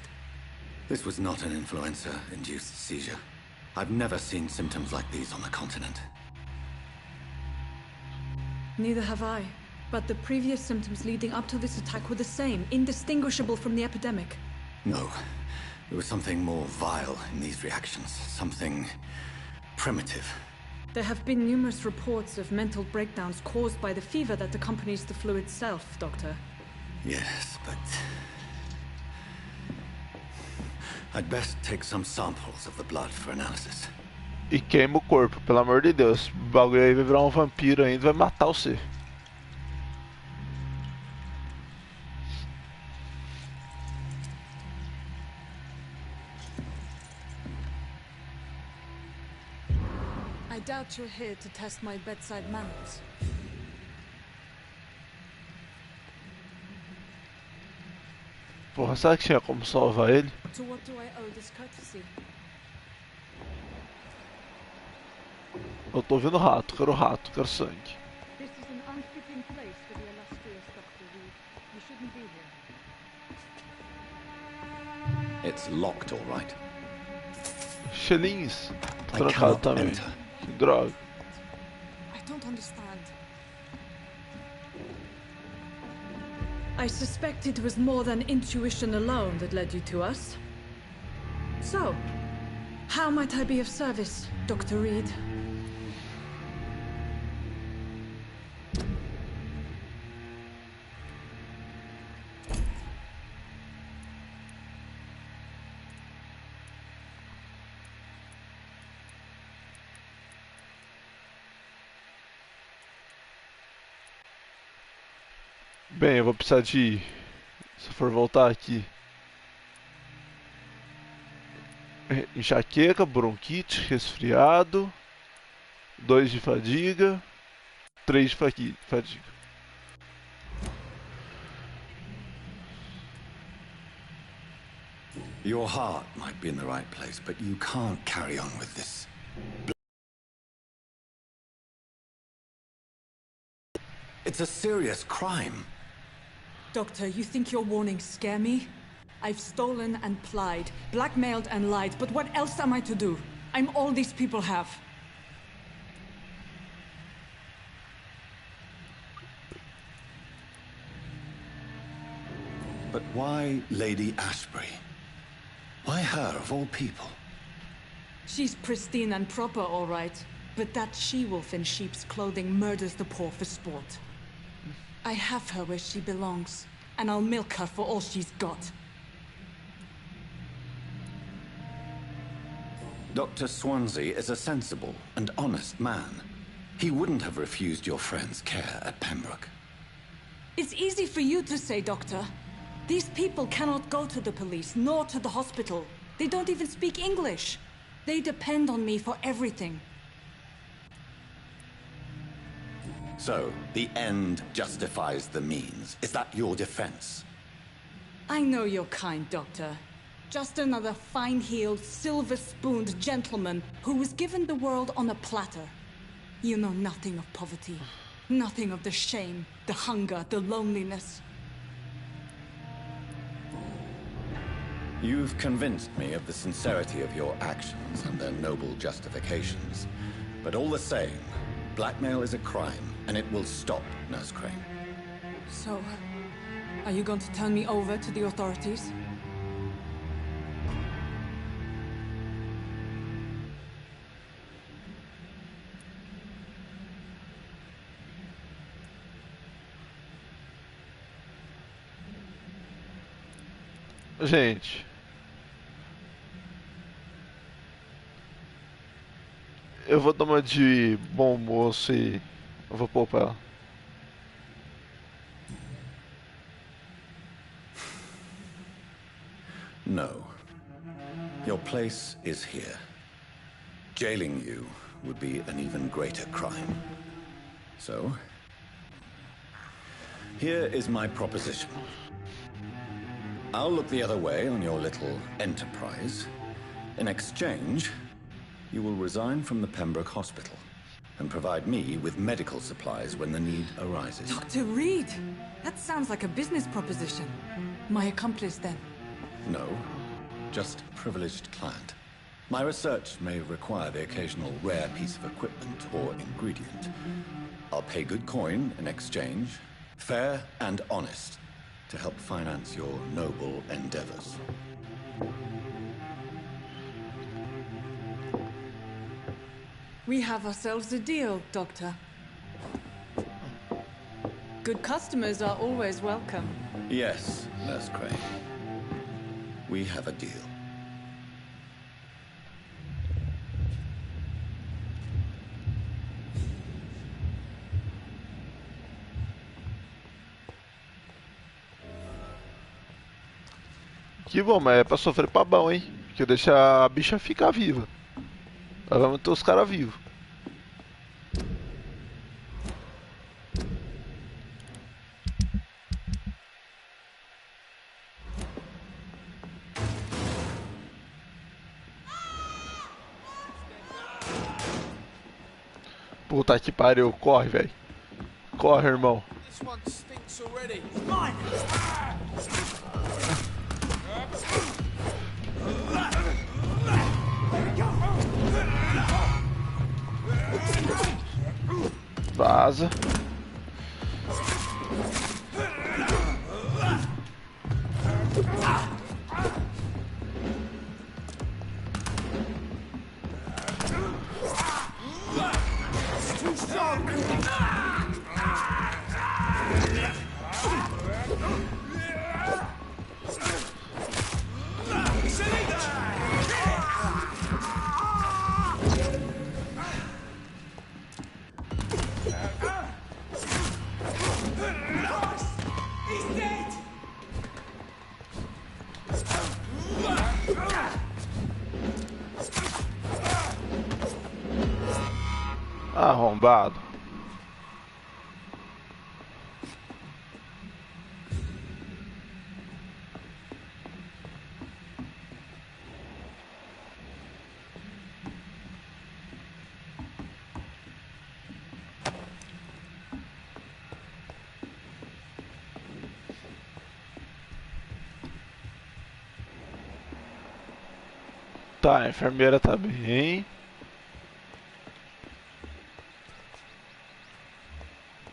This was not an influenza-induced seizure. I've never seen symptoms like these on the continent. Neither have I. But the previous symptoms leading up to this attack were the same, indistinguishable from the epidemic. No. There was something more vile in these reactions. Something primitive. There have been numerous reports of mental breakdowns caused by the fever that accompanies the flu itself, Doctor. Yes, but... I'd best take some samples of the blood for analysis. E queima o corpo, pelo amor de Deus. O bagulho aí vai virar um vampiro ainda, vai matar você. I doubt you're here to test my bedside manners. Porra, será que tinha como salvar ele? To what do I owe this courtesy? Eu tô vendo rato, quero sangue. This is an unfitting place for the illustrious Dr. Reed. You shouldn't be here. It's locked, all right. Xelins. Trancado também. Que droga. I don't understand. I suspect it was more than intuition alone that led you to us. So, how might I be of service, Dr. Reed? Bem, eu vou precisar de... Se eu for voltar aqui... Enxaqueca, bronquite, resfriado... 2 de fadiga... 3 de fadiga. Your heart might be in the right place, but you can't carry on with this. It's a serious crime. Doctor, you think your warnings scare me? I've stolen and plied, blackmailed and lied, but what else am I to do? I'm all these people have. But why Lady Ashbury? Why her, of all people? She's pristine and proper, all right. But that she-wolf in sheep's clothing murders the poor for sport. I have her where she belongs, and I'll milk her for all she's got. Dr. Swansea is a sensible and honest man. He wouldn't have refused your friend's care at Pembroke. It's easy for you to say, Doctor. These people cannot go to the police, nor to the hospital. They don't even speak English. They depend on me for everything. So, the end justifies the means. Is that your defense? I know you're kind, Doctor. Just another fine-heeled, silver-spooned gentleman who was given the world on a platter. You know nothing of poverty. Nothing of the shame, the hunger, the loneliness. You've convinced me of the sincerity of your actions and their noble justifications. But all the same, blackmail is a crime, and it will stop, Nurse Crane. So, are you going to turn me over to the authorities? Gente, eu vou dar uma de bom moço e eu vou poupar ela. No. Your place is here. Jailing you would be an even greater crime. So, here is my proposition. I'll look the other way on your little enterprise. In exchange, you will resign from the Pembroke Hospital and provide me with medical supplies when the need arises. Dr. Reed! That sounds like a business proposition. My accomplice, then? No, just privileged client. My research may require the occasional rare piece of equipment or ingredient. I'll pay good coin in exchange, fair and honest, to help finance your noble endeavors. We have ourselves a deal, Doctor. Good customers are always welcome. Yes, Nurse Crane. We have a deal. Que bom, mas é pra sofrer pra bom, hein? Porque deixa a bicha ficar viva. Nós vamos ter os caras vivos. Puta que pariu, corre, velho. Corre, irmão. Vaza. Arrombado. Tá, a enfermeira tá bem.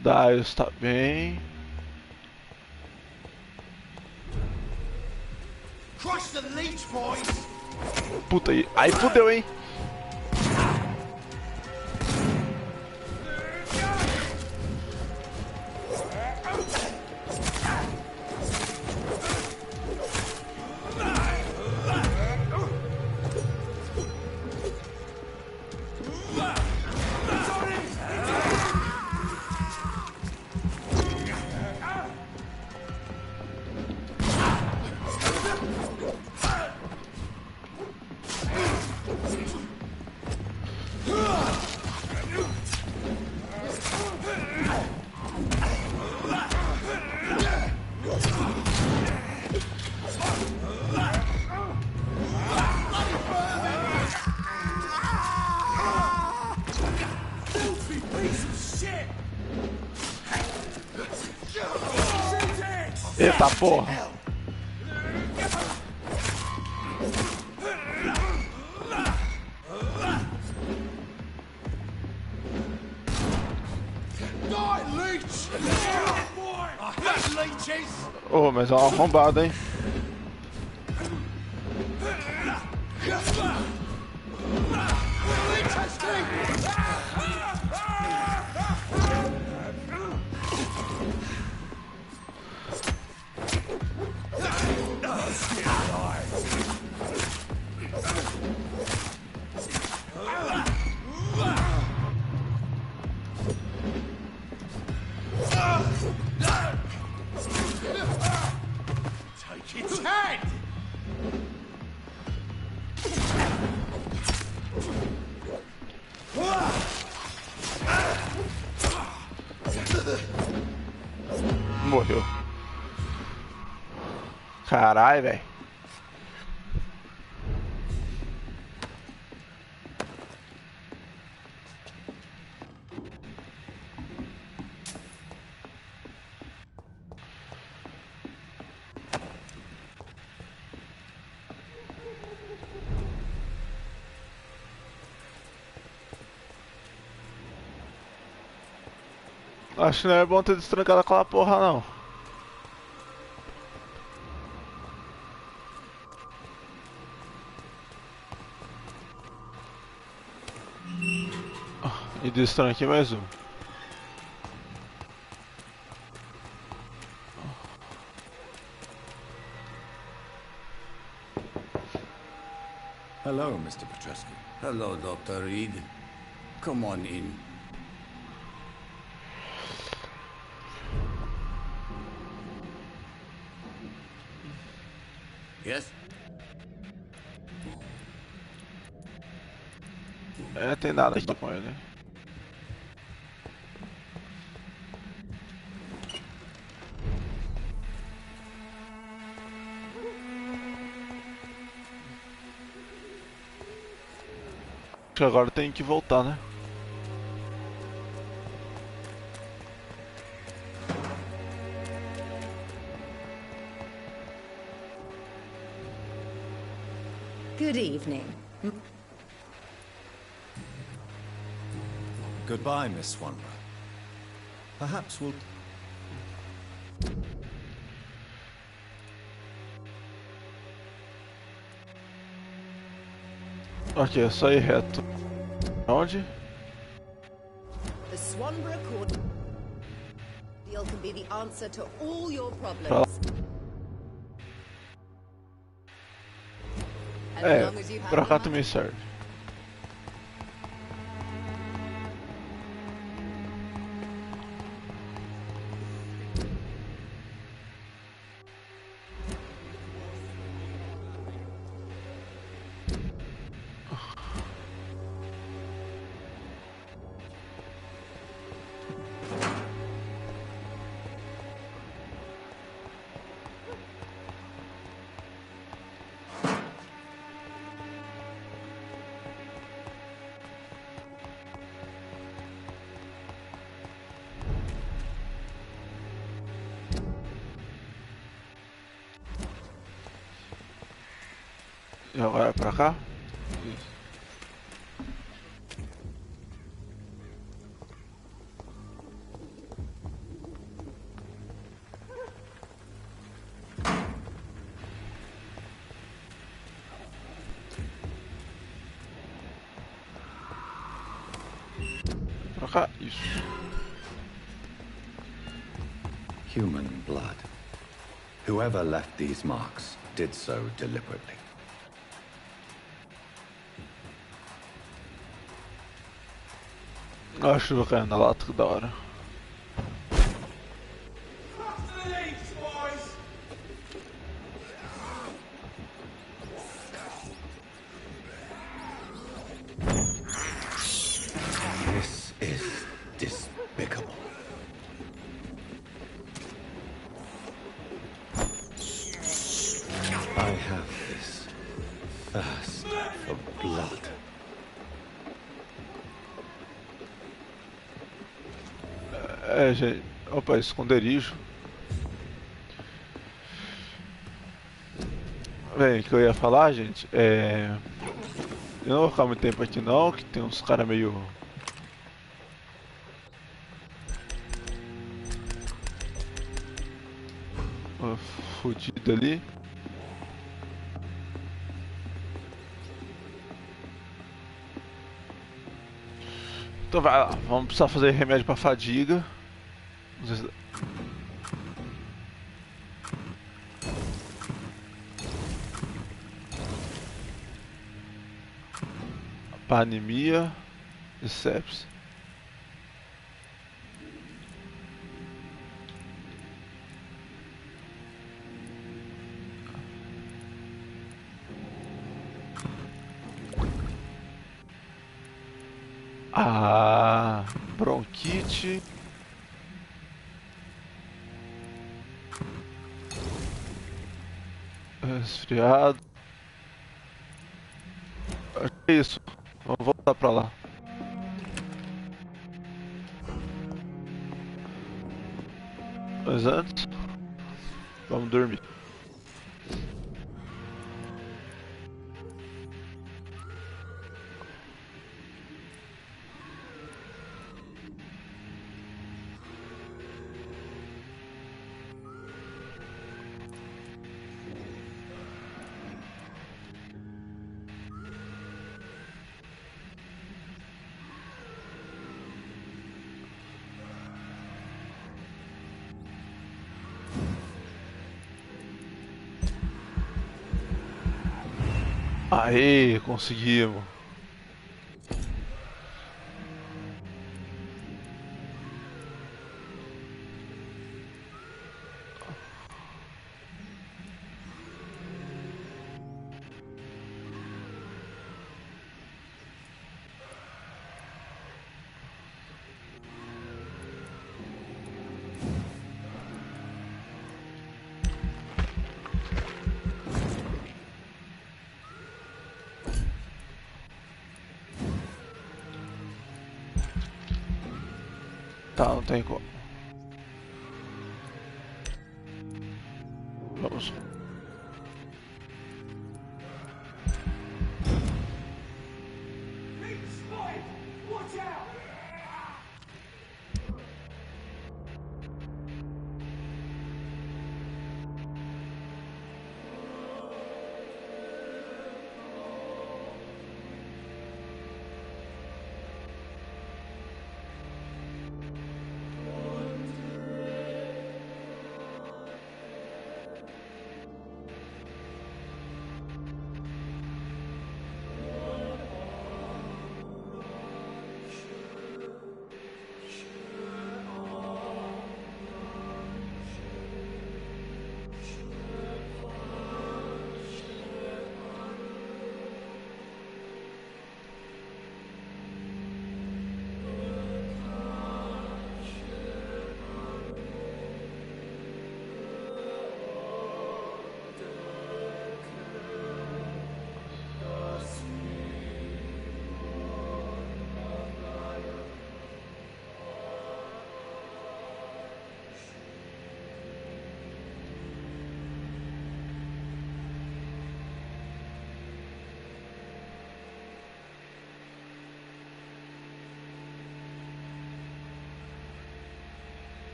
Darius tá bem. Puta aí. Aí fudeu, hein? Eita porra! Oh, mas é uma arrombada, hein? Morreu. Carai, velho. Acho que não é bom ter destrancado aquela porra, não. E destranquei mais um. Hello, Mr. Petrescu. Hello, Dr. Reed. Come on in. Yes? É, tem nada aqui com ele. Acho que agora tem que voltar, né? Good evening. Goodbye, Miss Swanborough. Perhaps we'll... Ok, é só ir reto. Onde? The Swanborough Court deal can be the answer to all your Pra lá. problems. As É, long as you have pra the cá money. também serve. E agora é pra cá? Pra cá? Isso. Human blood. Whoever left these marks did so deliberately. Olha a chuva caindo na lata, que da hora. This is despicable. I have this thirst for blood. É, gente. Opa, esconderijo. Bem, o que eu ia falar, gente, eu não vou ficar muito tempo aqui não, que tem uns caras meio... fudido ali. Então vai lá, vamos precisar fazer remédio pra fadiga. Pra anemia e sepsis. Ah, bronquite. Resfriado. Acho que é isso. Vamos voltar pra lá. Mas antes, vamos dormir. Aê, conseguimos. Tá, não tem como. Vamos.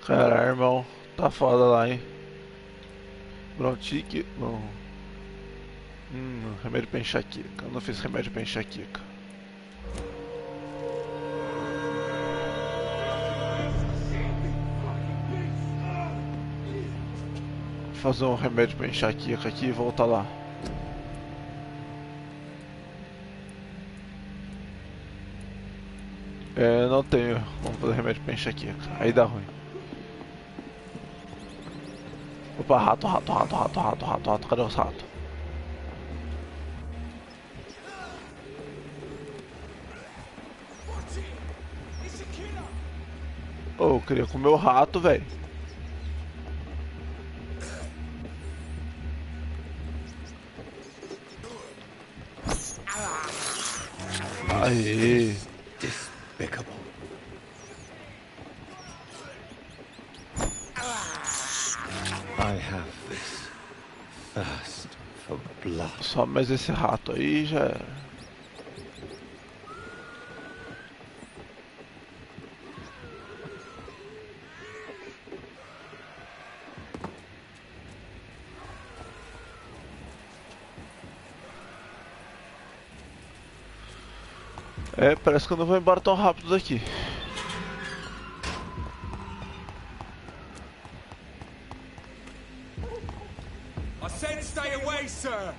Caralho, irmão. Tá foda lá, hein? Brontique. Não. Remédio pra enxaqueca. Eu não fiz remédio pra enxaqueca. Vou fazer um remédio pra enxaqueca aqui e voltar lá. É, não tenho. Vamos fazer remédio pra enxaqueca. Aí dá ruim. Opa, rato, rato, rato, rato, rato, rato, rato. Cadê os ratos? Oh, eu queria comer o rato, velho. Aê. Despicable. I have this thirst for blood. Só mais esse rato aí já era. É, parece que eu não vou embora tão rápido daqui. I said stay away, sir.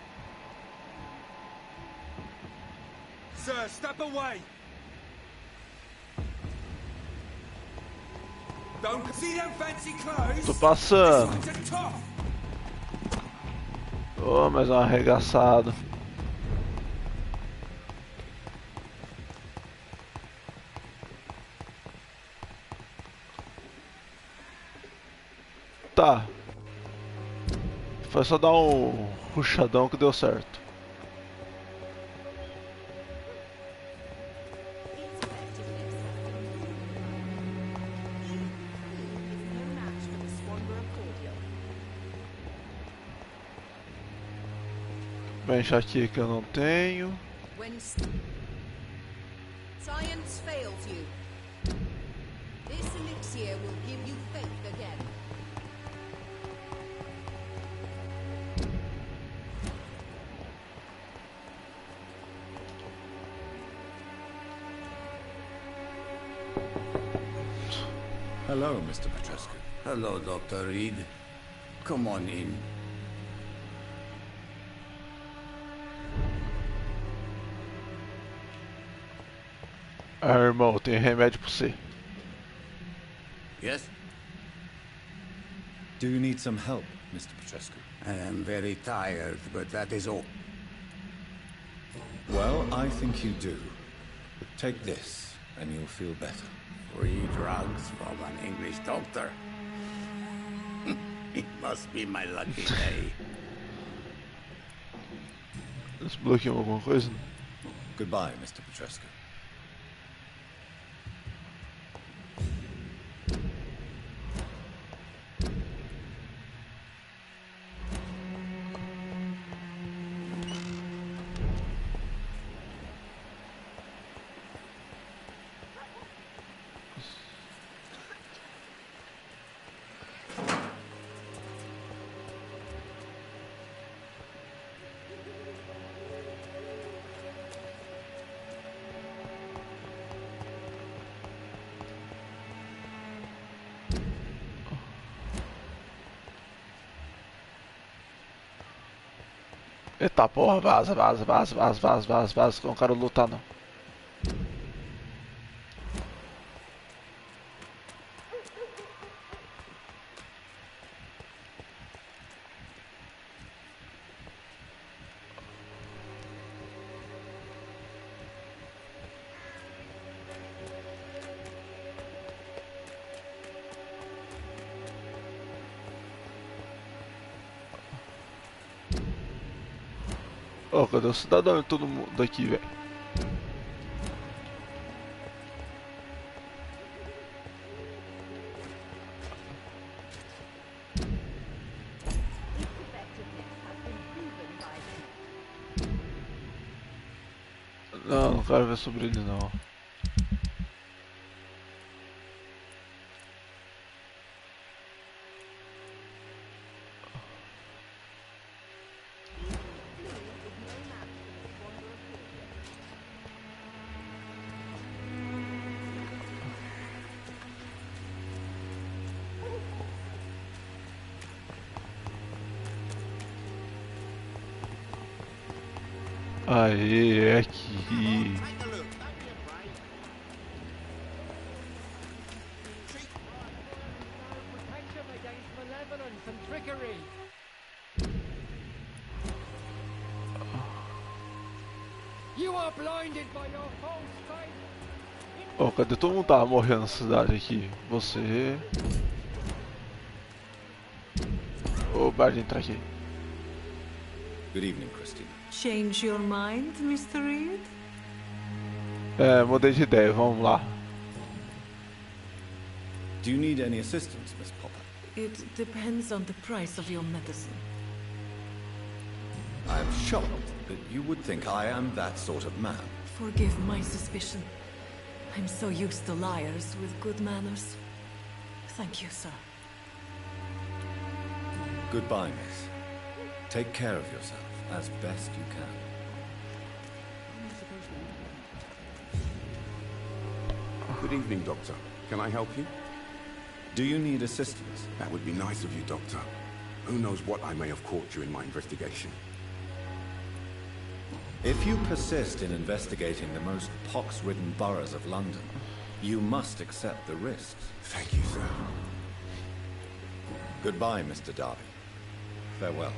sir. Step away. Don't see them fancy clothes. Tô passando. This one's a top. Oh, mais um arregaçado. Tá. Foi só dar um ruchadão que deu certo. Vou encher aqui que eu não tenho. When science fails you, this elixir will give you faith again. Hello, Mr. Petrescu. Hello, Dr. Reed. Come on in. Ah, irmão, tem remédio pra você. Yes? Do you need some help, Mr. Petrescu? I am very tired, but that is all. Well, I think you do. Take this, and you'll feel better. Free drugs from an English doctor. It must be my lucky day. Desbloqueou alguma coisa? Goodbye, Mr. Petrescu. Eita porra, vaza, vaza, vaza, vaza, vaza, vaza, vaza, que eu não quero lutar não. Oh, cadê o cidadão e todo mundo daqui, velho? Não, não quero ver sobre ele não. Aê, é aqui. Oh, cadê todo mundo tava morrendo na cidade aqui? Você. Ô, Bard, entra aqui. Good evening, Christina. Change your mind, Mr. Reed? É, mudei de ideia, vamos lá. Do you need any assistance, Miss Popper? It depends on the price of your medicine. I'm shocked that you would think I am that sort of man. Forgive my suspicion. I'm so used to liars with good manners. Thank you, sir. Goodbye, miss. Take care of yourself as best you can. Good evening, Doctor. Can I help you? Do you need assistance? That would be nice of you, Doctor. Who knows what I may have caught you in my investigation. If you persist in investigating the most pox-ridden boroughs of London, you must accept the risks. Thank you, sir. Goodbye, Mr. Darby. Farewell.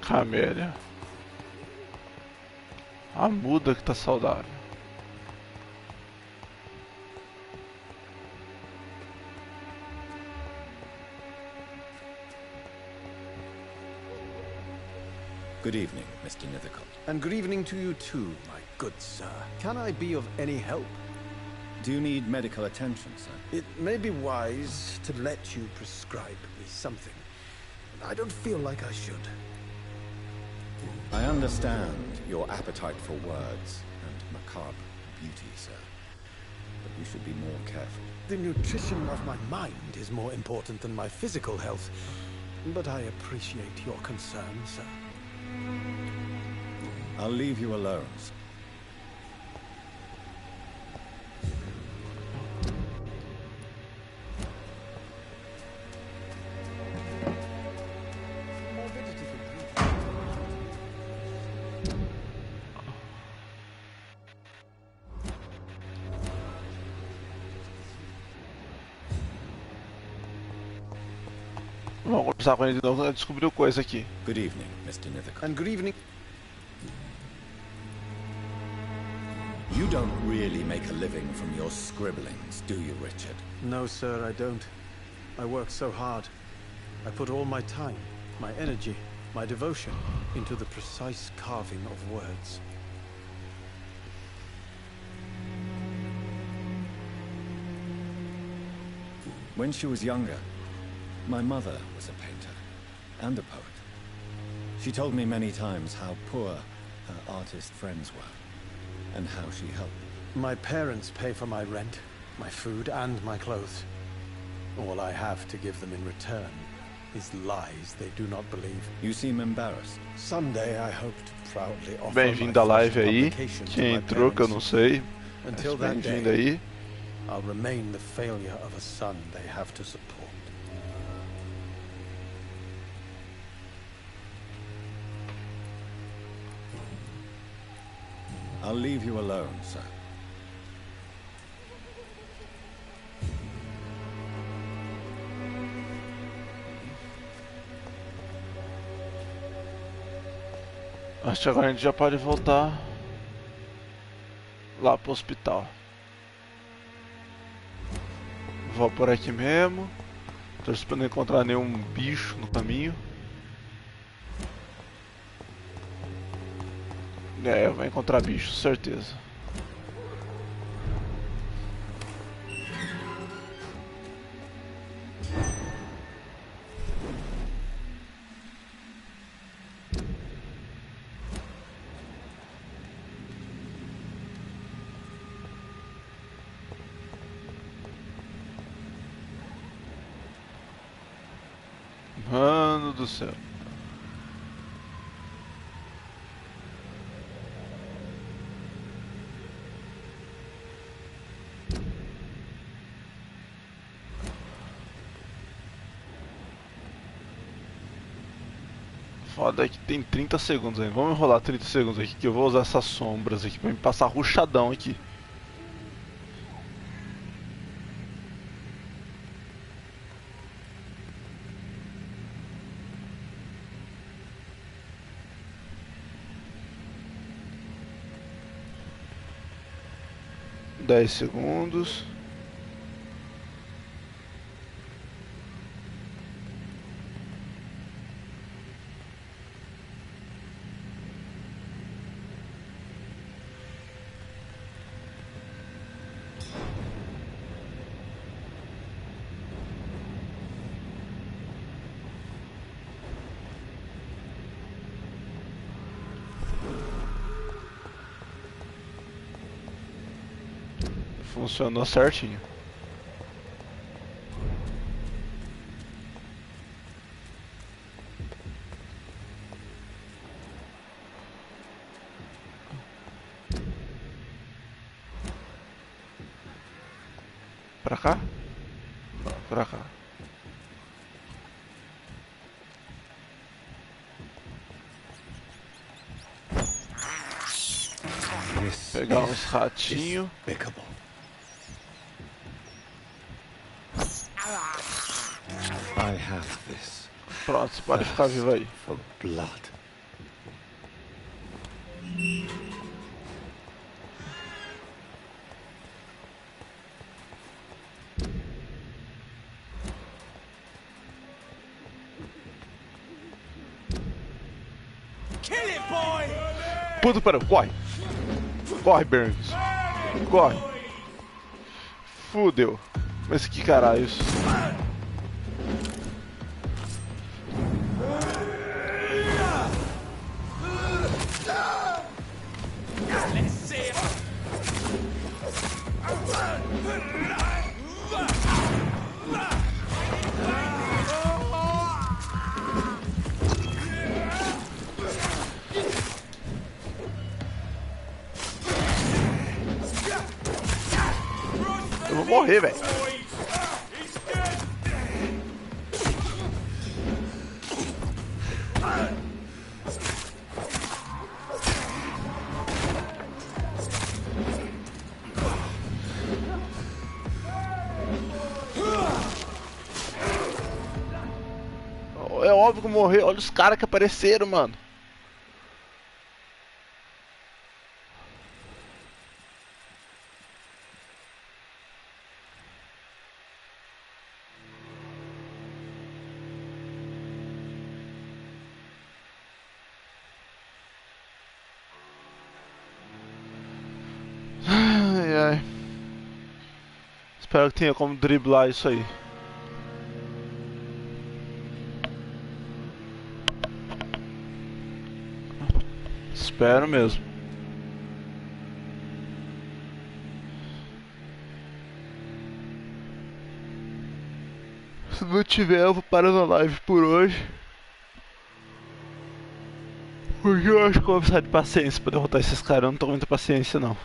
Camélia. A muda que tá saudável. Good evening, Mr. Nethercott. And good evening to you too, my good sir. Can I be of any help? Do you need medical attention, sir? It may be wise to let you prescribe me something. I don't feel like I should. I understand your appetite for words and macabre beauty, sir. But you should be more careful. The nutrition of my mind is more important than my physical health. But I appreciate your concern, sir. I'll leave you alone, sir. Vamos conversar com ele de novo. Descobriu coisa aqui. Good evening, Mr. Nethercott. And good evening. You don't really make a living from your scribblings, do you, Richard? No, sir, I don't. I work so hard. I put all my time, my energy, my devotion into the precise carving of words. When she was younger, my mother was a painter and a poet. She told me many times how poor her artist friends were and how she helped. My parents pay for my rent, my food, and my clothes. All I have to give them in return is lies they do not believe. You seem embarrassed. Someday I hope to proudly offer Bem-vindo à live aí. Quem entrou que eu não sei. Until that Bem-vindo day, aí. I'll remain the failure of a son they have to support. I'll leave you alone, sir. Acho que agora a gente já pode voltar lá pro hospital. Vou por aqui mesmo. Torço pra não encontrar nenhum bicho no caminho. É, eu vou encontrar bicho, certeza. Mano do céu. Foda que tem 30 segundos aí. Vamos enrolar 30 segundos aqui que eu vou usar essas sombras aqui pra me passar ruchadão aqui. Dez segundos. Funcionou certinho. Pra cá? Não, pra cá. Pegar uns ratinhos. Pronto, você pode ficar vivo aí. Puta, pera, corre! Corre, Burns! Corre! Fudeu! Mas que caralho isso? Eu vou morrer, velho. É óbvio que eu morri. Olha os caras que apareceram, mano. Ai, ai. Espero que tenha como driblar isso aí. Espero mesmo. Se não tiver, eu vou parar na live por hoje. Porque eu acho que eu vou precisar de paciência pra derrotar esses caras. Eu não tô com muita paciência, não.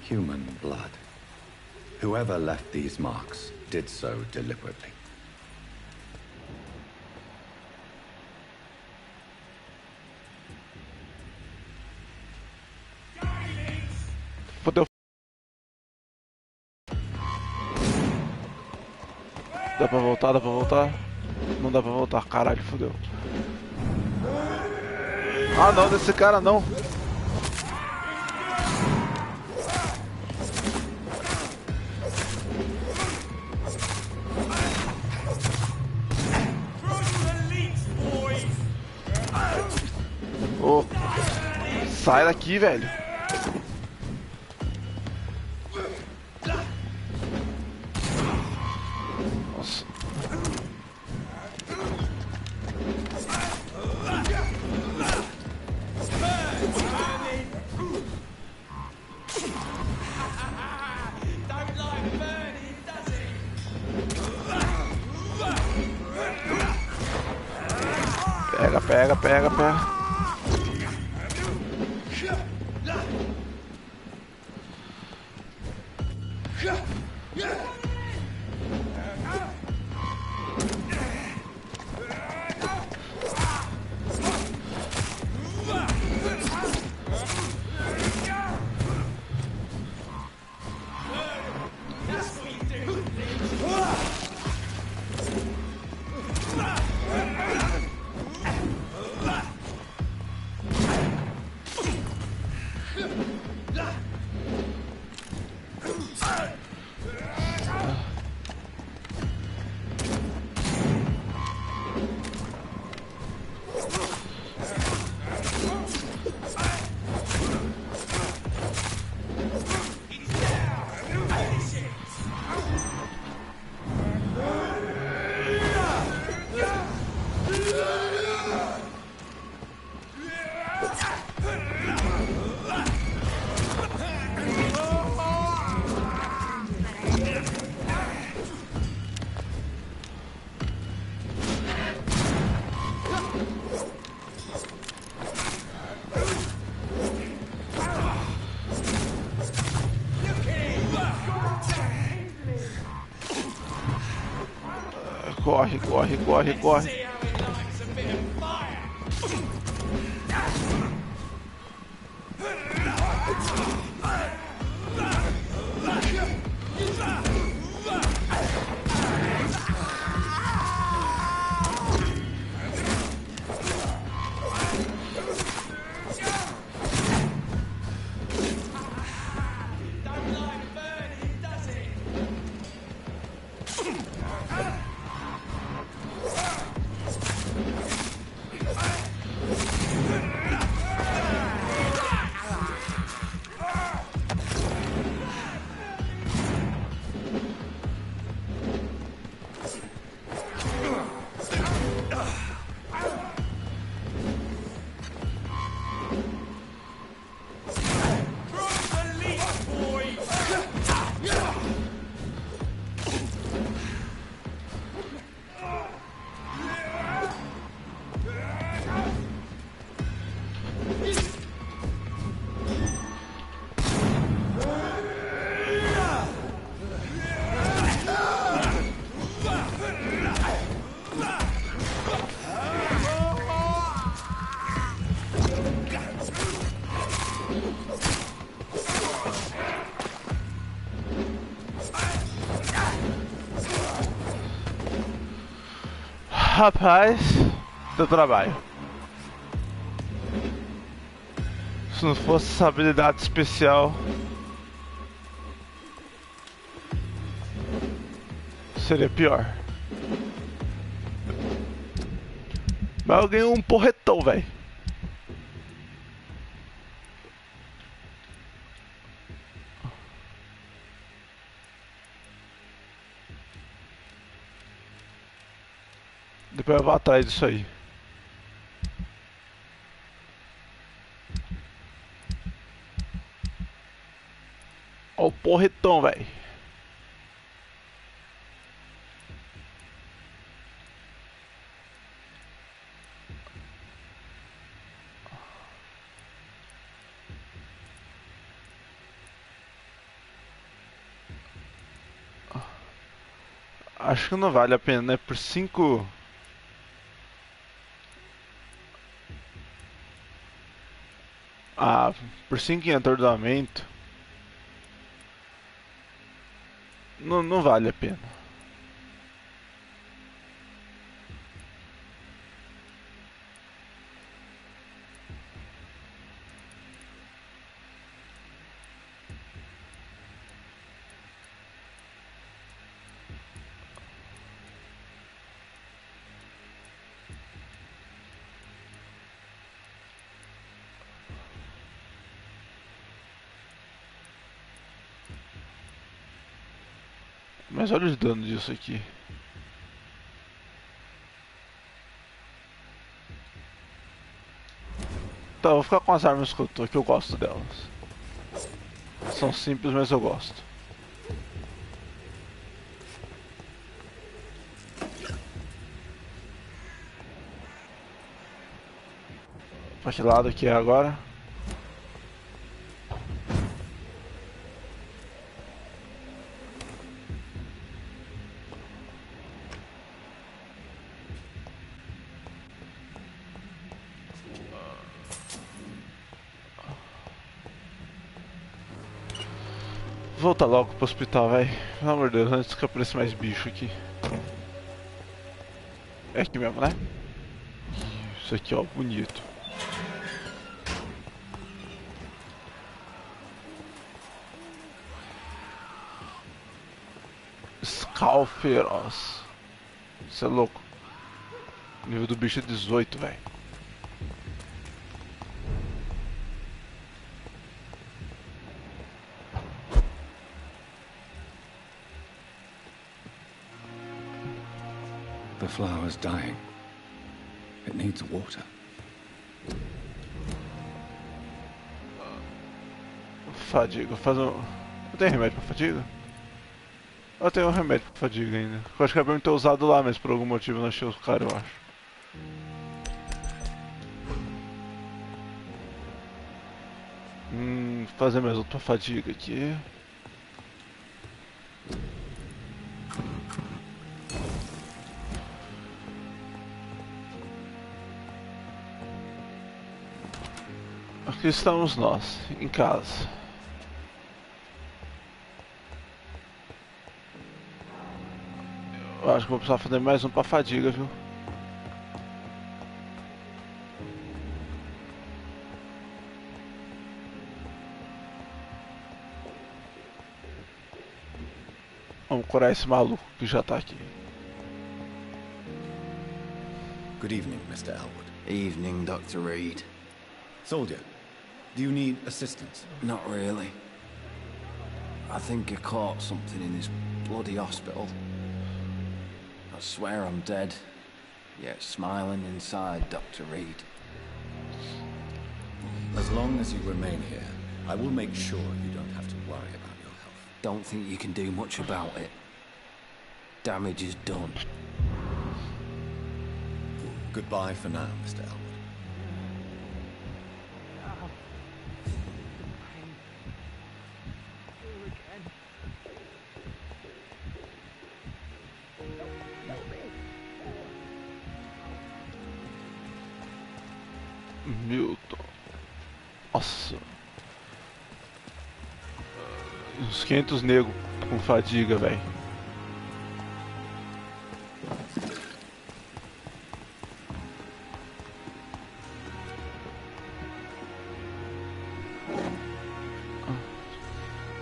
Human blood. Whoever left these marks did so deliberately. Fodeu. Dá pra voltar, dá pra voltar? Não dá pra voltar, caralho, fodeu. Ah não, desse cara não. Oh, sai daqui, velho. Nossa. Pega, pega, pega, pega. Corre, corre, corre, corre. Rapaz, deu trabalho. Se não fosse essa habilidade especial, seria pior. Mas eu ganhei um porretão, velho. Depois eu vou atrás disso aí. Ó o porretão, velho. Acho que não vale a pena, né? Por 5... Ah, por 5 em atordoamento. Não vale a pena. Mas olha os danos disso aqui. Tá, eu vou ficar com as armas que eu tô, que eu gosto delas. São simples, mas eu gosto. Pra que lado que é agora? Volta logo pro hospital, vai. Pelo amor de Deus, antes que apareça mais bicho aqui. É aqui mesmo, né? Isso aqui, ó, bonito. Scal feroz. Isso é louco. O nível do bicho é 18, velho. The flower's dying. It needs water. Fadiga, faz um... Eu tenho remédio pra fadiga? Eu tenho um remédio pra fadiga ainda. Eu acho que é pra eu ter usado lá, mas por algum motivo não achei os caras, eu acho. Fazer mais outra fadiga aqui. Aqui estamos nós, em casa. Eu acho que vou precisar fazer mais um pra fadiga, viu? Vamos curar esse maluco que já tá aqui. Good evening, Mr. Elwood. Evening, Dr. Reed. Soldier, do you need assistance? Not really. I think I caught something in this bloody hospital. I swear I'm dead, yet smiling inside, Dr. Reed. As long as you remain here, I will make sure you don't have to worry about your health. Don't think you can do much about it. Damage is done. Goodbye for now, Mr. Elwood. Milton. Nossa. Uns 500 negros com fadiga, velho.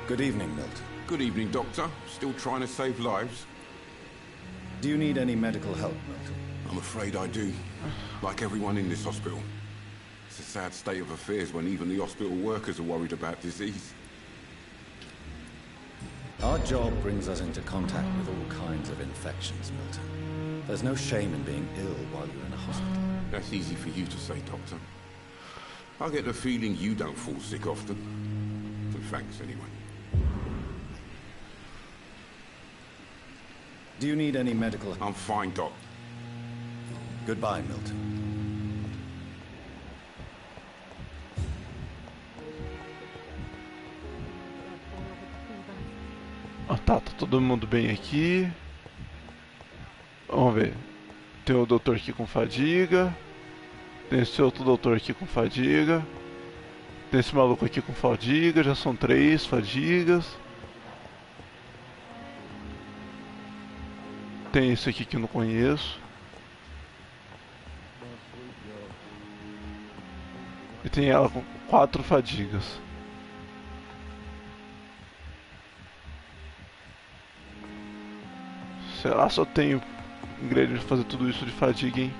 Good evening, Milton. Good evening, Doctor. Still trying to save lives? Do you need any medical help, Milton? I'm afraid I do. Like everyone in this hospital. It's a sad state of affairs when even the hospital workers are worried about disease. Our job brings us into contact with all kinds of infections, Milton. There's no shame in being ill while you're in a hospital. That's easy for you to say, Doctor. I get the feeling you don't fall sick often. But thanks, anyway. Do you need any medical help? I'm fine, Doc. Goodbye, Milton. Ah, tá todo mundo bem aqui. Vamos ver. Tem o doutor aqui com fadiga. Tem esse outro doutor aqui com fadiga. Tem esse maluco aqui com fadiga. Já são 3 fadigas. Tem esse aqui que eu não conheço. E tem ela com 4 fadigas. Será que eu tenho ingrediente de fazer tudo isso de fadiga, hein?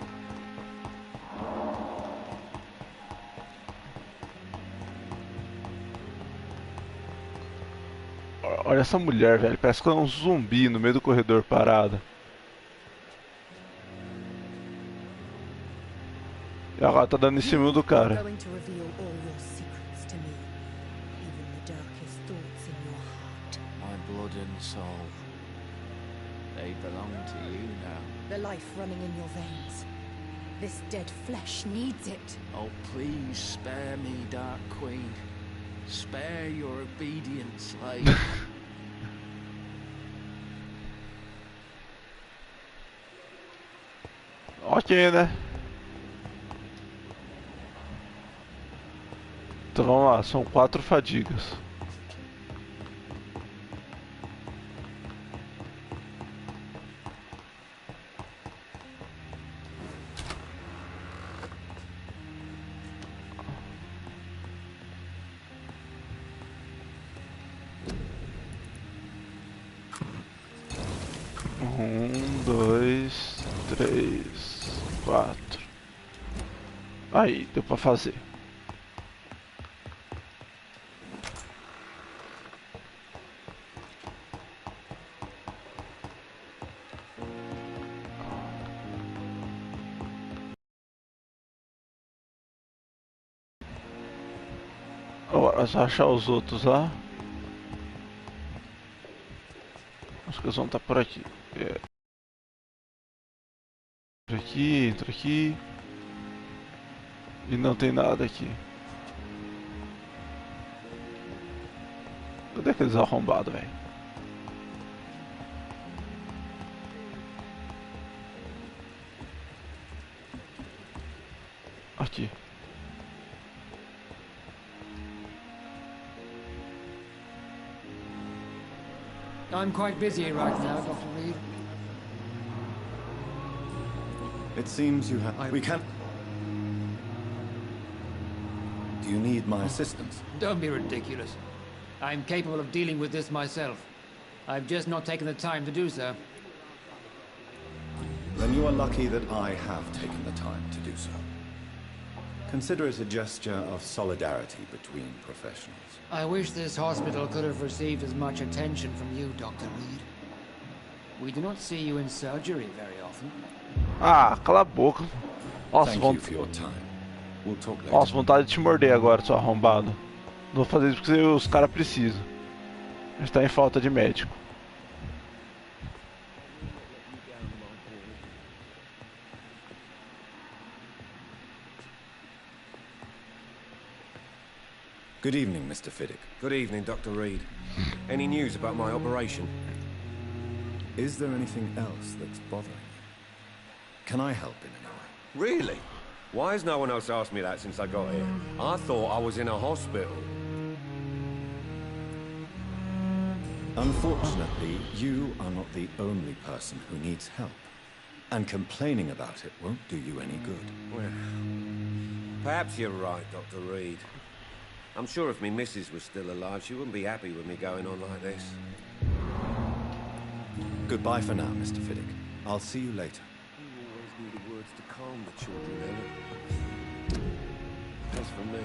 Olha essa mulher, velho. Parece que ela é um zumbi no meio do corredor parada. E agora tá dando em cima do cara. My blood and soul. They belong to you now. The life running in your veins. This dead flesh needs it. Oh, please spare me, Dark Queen. Spare your obedient slave. Ok, né? Então vamos lá, são 4 fadigas. Um, dois, três, 4. Aí, deu pra fazer. Agora é só achar os outros lá. Acho que eles vão estar por aqui. Entra aqui. E não tem nada aqui. Cadê aqueles arrombados, velho? Aqui. I'm quite busy right now, Dr. Reed. It seems you have... We can't... Do you need my assistance? Don't be ridiculous. I'm capable of dealing with this myself. I've just not taken the time to do so. Then you are lucky that I have taken the time to do so. Consider it a gesture of solidarity between professionals. I wish this hospital could have received as much attention from you, Dr. Reed. We do not see you in surgery very often. Ah, cala a boca. Nossa, Thank you for your time. We'll talk later. Nossa, vontade de te morder agora, seu arrombado. Não vou fazer isso porque os caras precisam. A gente tá em falta de médico. Good evening, Mr. Fiddick. Good evening, Dr. Reed. Any news about my operation? Is there anything else that's bothering you? Can I help in any way? Really? Why has no one else asked me that since I got here? I thought I was in a hospital. Unfortunately, you are not the only person who needs help. And complaining about it won't do you any good. Well, perhaps you're right, Dr. Reed. I'm sure if me missus was still alive, she wouldn't be happy with me going on like this. Goodbye for now, Mr. Fiddick. I'll see you later. You always knew the words to calm the children, Ellen. As for me...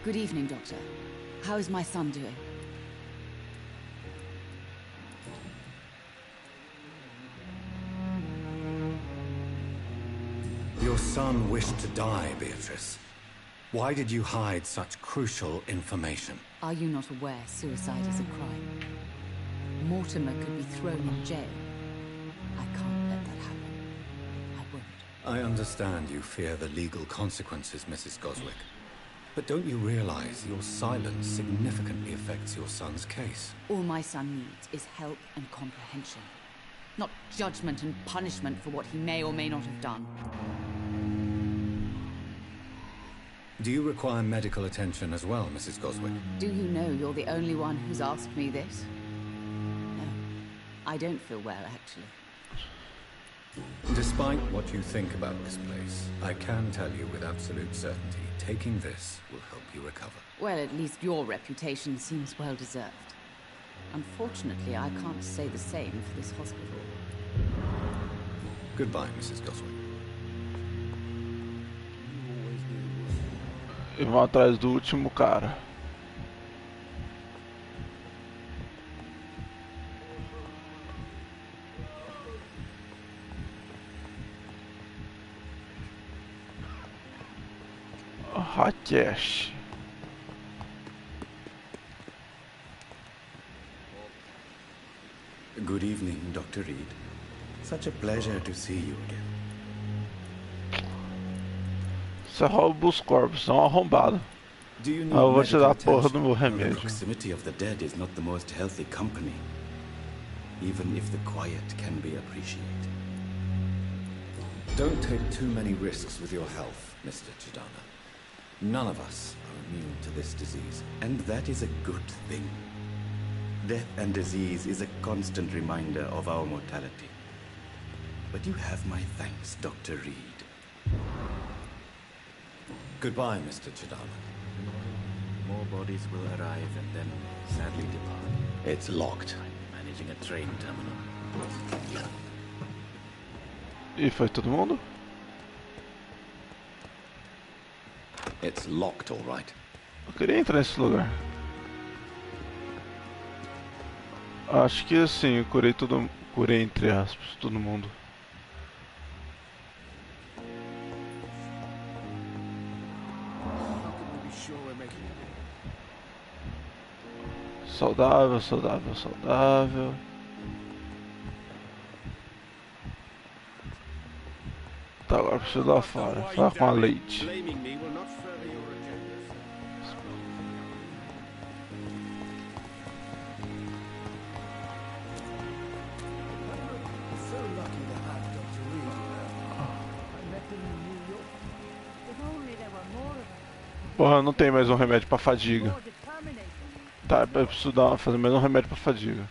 Good evening, Doctor. How is my son doing? Your son wished to die, Beatrice. Why did you hide such crucial information? Are you not aware suicide is a crime? Mortimer could be thrown in jail. I can't let that happen. I won't. I understand you fear the legal consequences, Mrs. Goswick. But don't you realize your silence significantly affects your son's case? All my son needs is help and comprehension. Not judgment and punishment for what he may or may not have done. Do you require medical attention as well, Mrs. Goswick? Do you know you're the only one who's asked me this? No, I don't feel well, actually. Despite what you think about this place, I can tell you with absolute certainty, taking this will help you recover. Well, at least your reputation seems well deserved. Unfortunately, I can't say the same for this hospital. Goodbye, Mrs. Goswick. E vão atrás do último cara. Rakesh. Good evening, Dr. Reed. Such a pleasure to see you again. Você rouba os corpos, é um arrombado. Eu vou te dar a porra do meu remédio. The proximity of the dead is not the most healthy company, even if the quiet can be appreciated. Don't take too many risks with your health, Mr. Chidana. None of us are immune to this disease. And that is a good thing. Death and disease is a constant reminder of our mortality. But you have my thanks, Dr. Reed. Goodbye, Mr. Chidana. More bodies will arrive and then sadly depart. It's locked. I'm managing a train terminal. E foi todo mundo? It's locked, all right. Eu queria entrar nesse lugar. Acho que assim, eu curei entre aspas, todo mundo. Saudável, saudável, saudável. Tá, agora preciso lá fora. Falar com a Leite. Porra, eu não tenho mais um remédio pra fadiga. Tá, eu preciso fazer mais um remédio pra fadiga.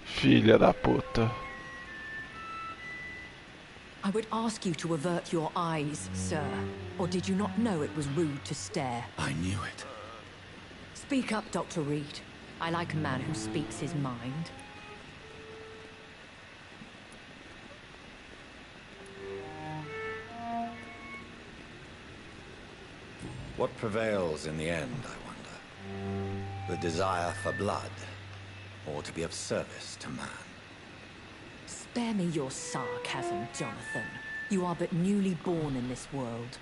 Filha da puta. I would ask you to avert your eyes, sir. Or did you not know it was rude to stare? I knew it. Speak up, Dr. Reed. I like a man who speaks his mind. What prevails in the end, I wonder? The desire for blood, or to be of service to man? Spare me your sarcasm, Jonathan. You are but newly born in this world.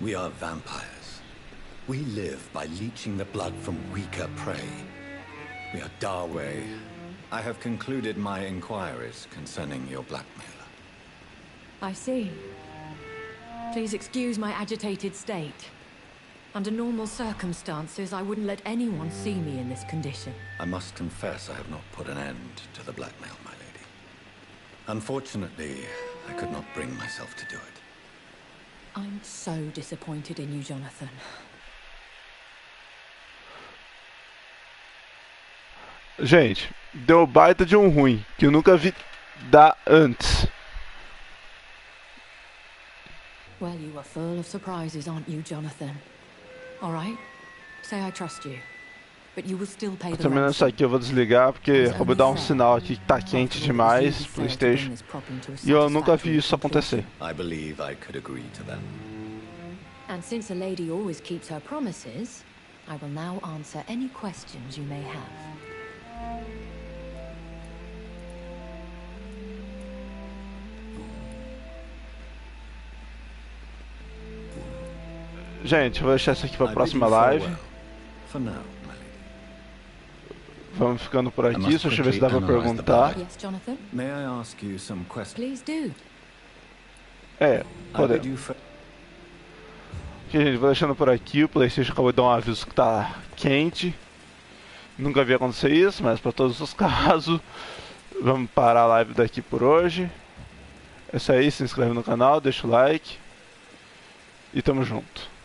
We are vampires. We live by leeching the blood from weaker prey. We are Darway. I have concluded my inquiries concerning your blackmailer. I see. Please excuse my agitated state. Under normal circumstances, I wouldn't let anyone see me in this condition. I must confess I have not put an end to the blackmail, my lady. Unfortunately, I could not bring myself to do it. I'm so disappointed in you, Jonathan. Gente, deu baita de um ruim, que eu nunca vi dar antes. Well, you are full of surprises, aren't you, Jonathan? All right? Say I trust you. But you will still pay the Terminando isso ransom. aqui, eu vou desligar porque acabou de dar um sinal aqui que tá quente demais, PlayStation. E eu nunca vi isso acontecer. I believe I could agree to that. And since a lady always keeps her promises, I will now answer any questions you may have. Gente, eu vou deixar isso aqui pra próxima live. Vamos ficando por aqui, deixa eu ver se dá pra perguntar. Yes, Jonathan? May I ask you some questions? Please do. Pode. Ok, gente, vou deixando por aqui. O PlayStation acabou de dar um aviso que tá quente. Nunca vi acontecer isso, mas para todos os casos, vamos parar a live daqui por hoje. É isso aí, se inscreve no canal, deixa o like. E tamo junto.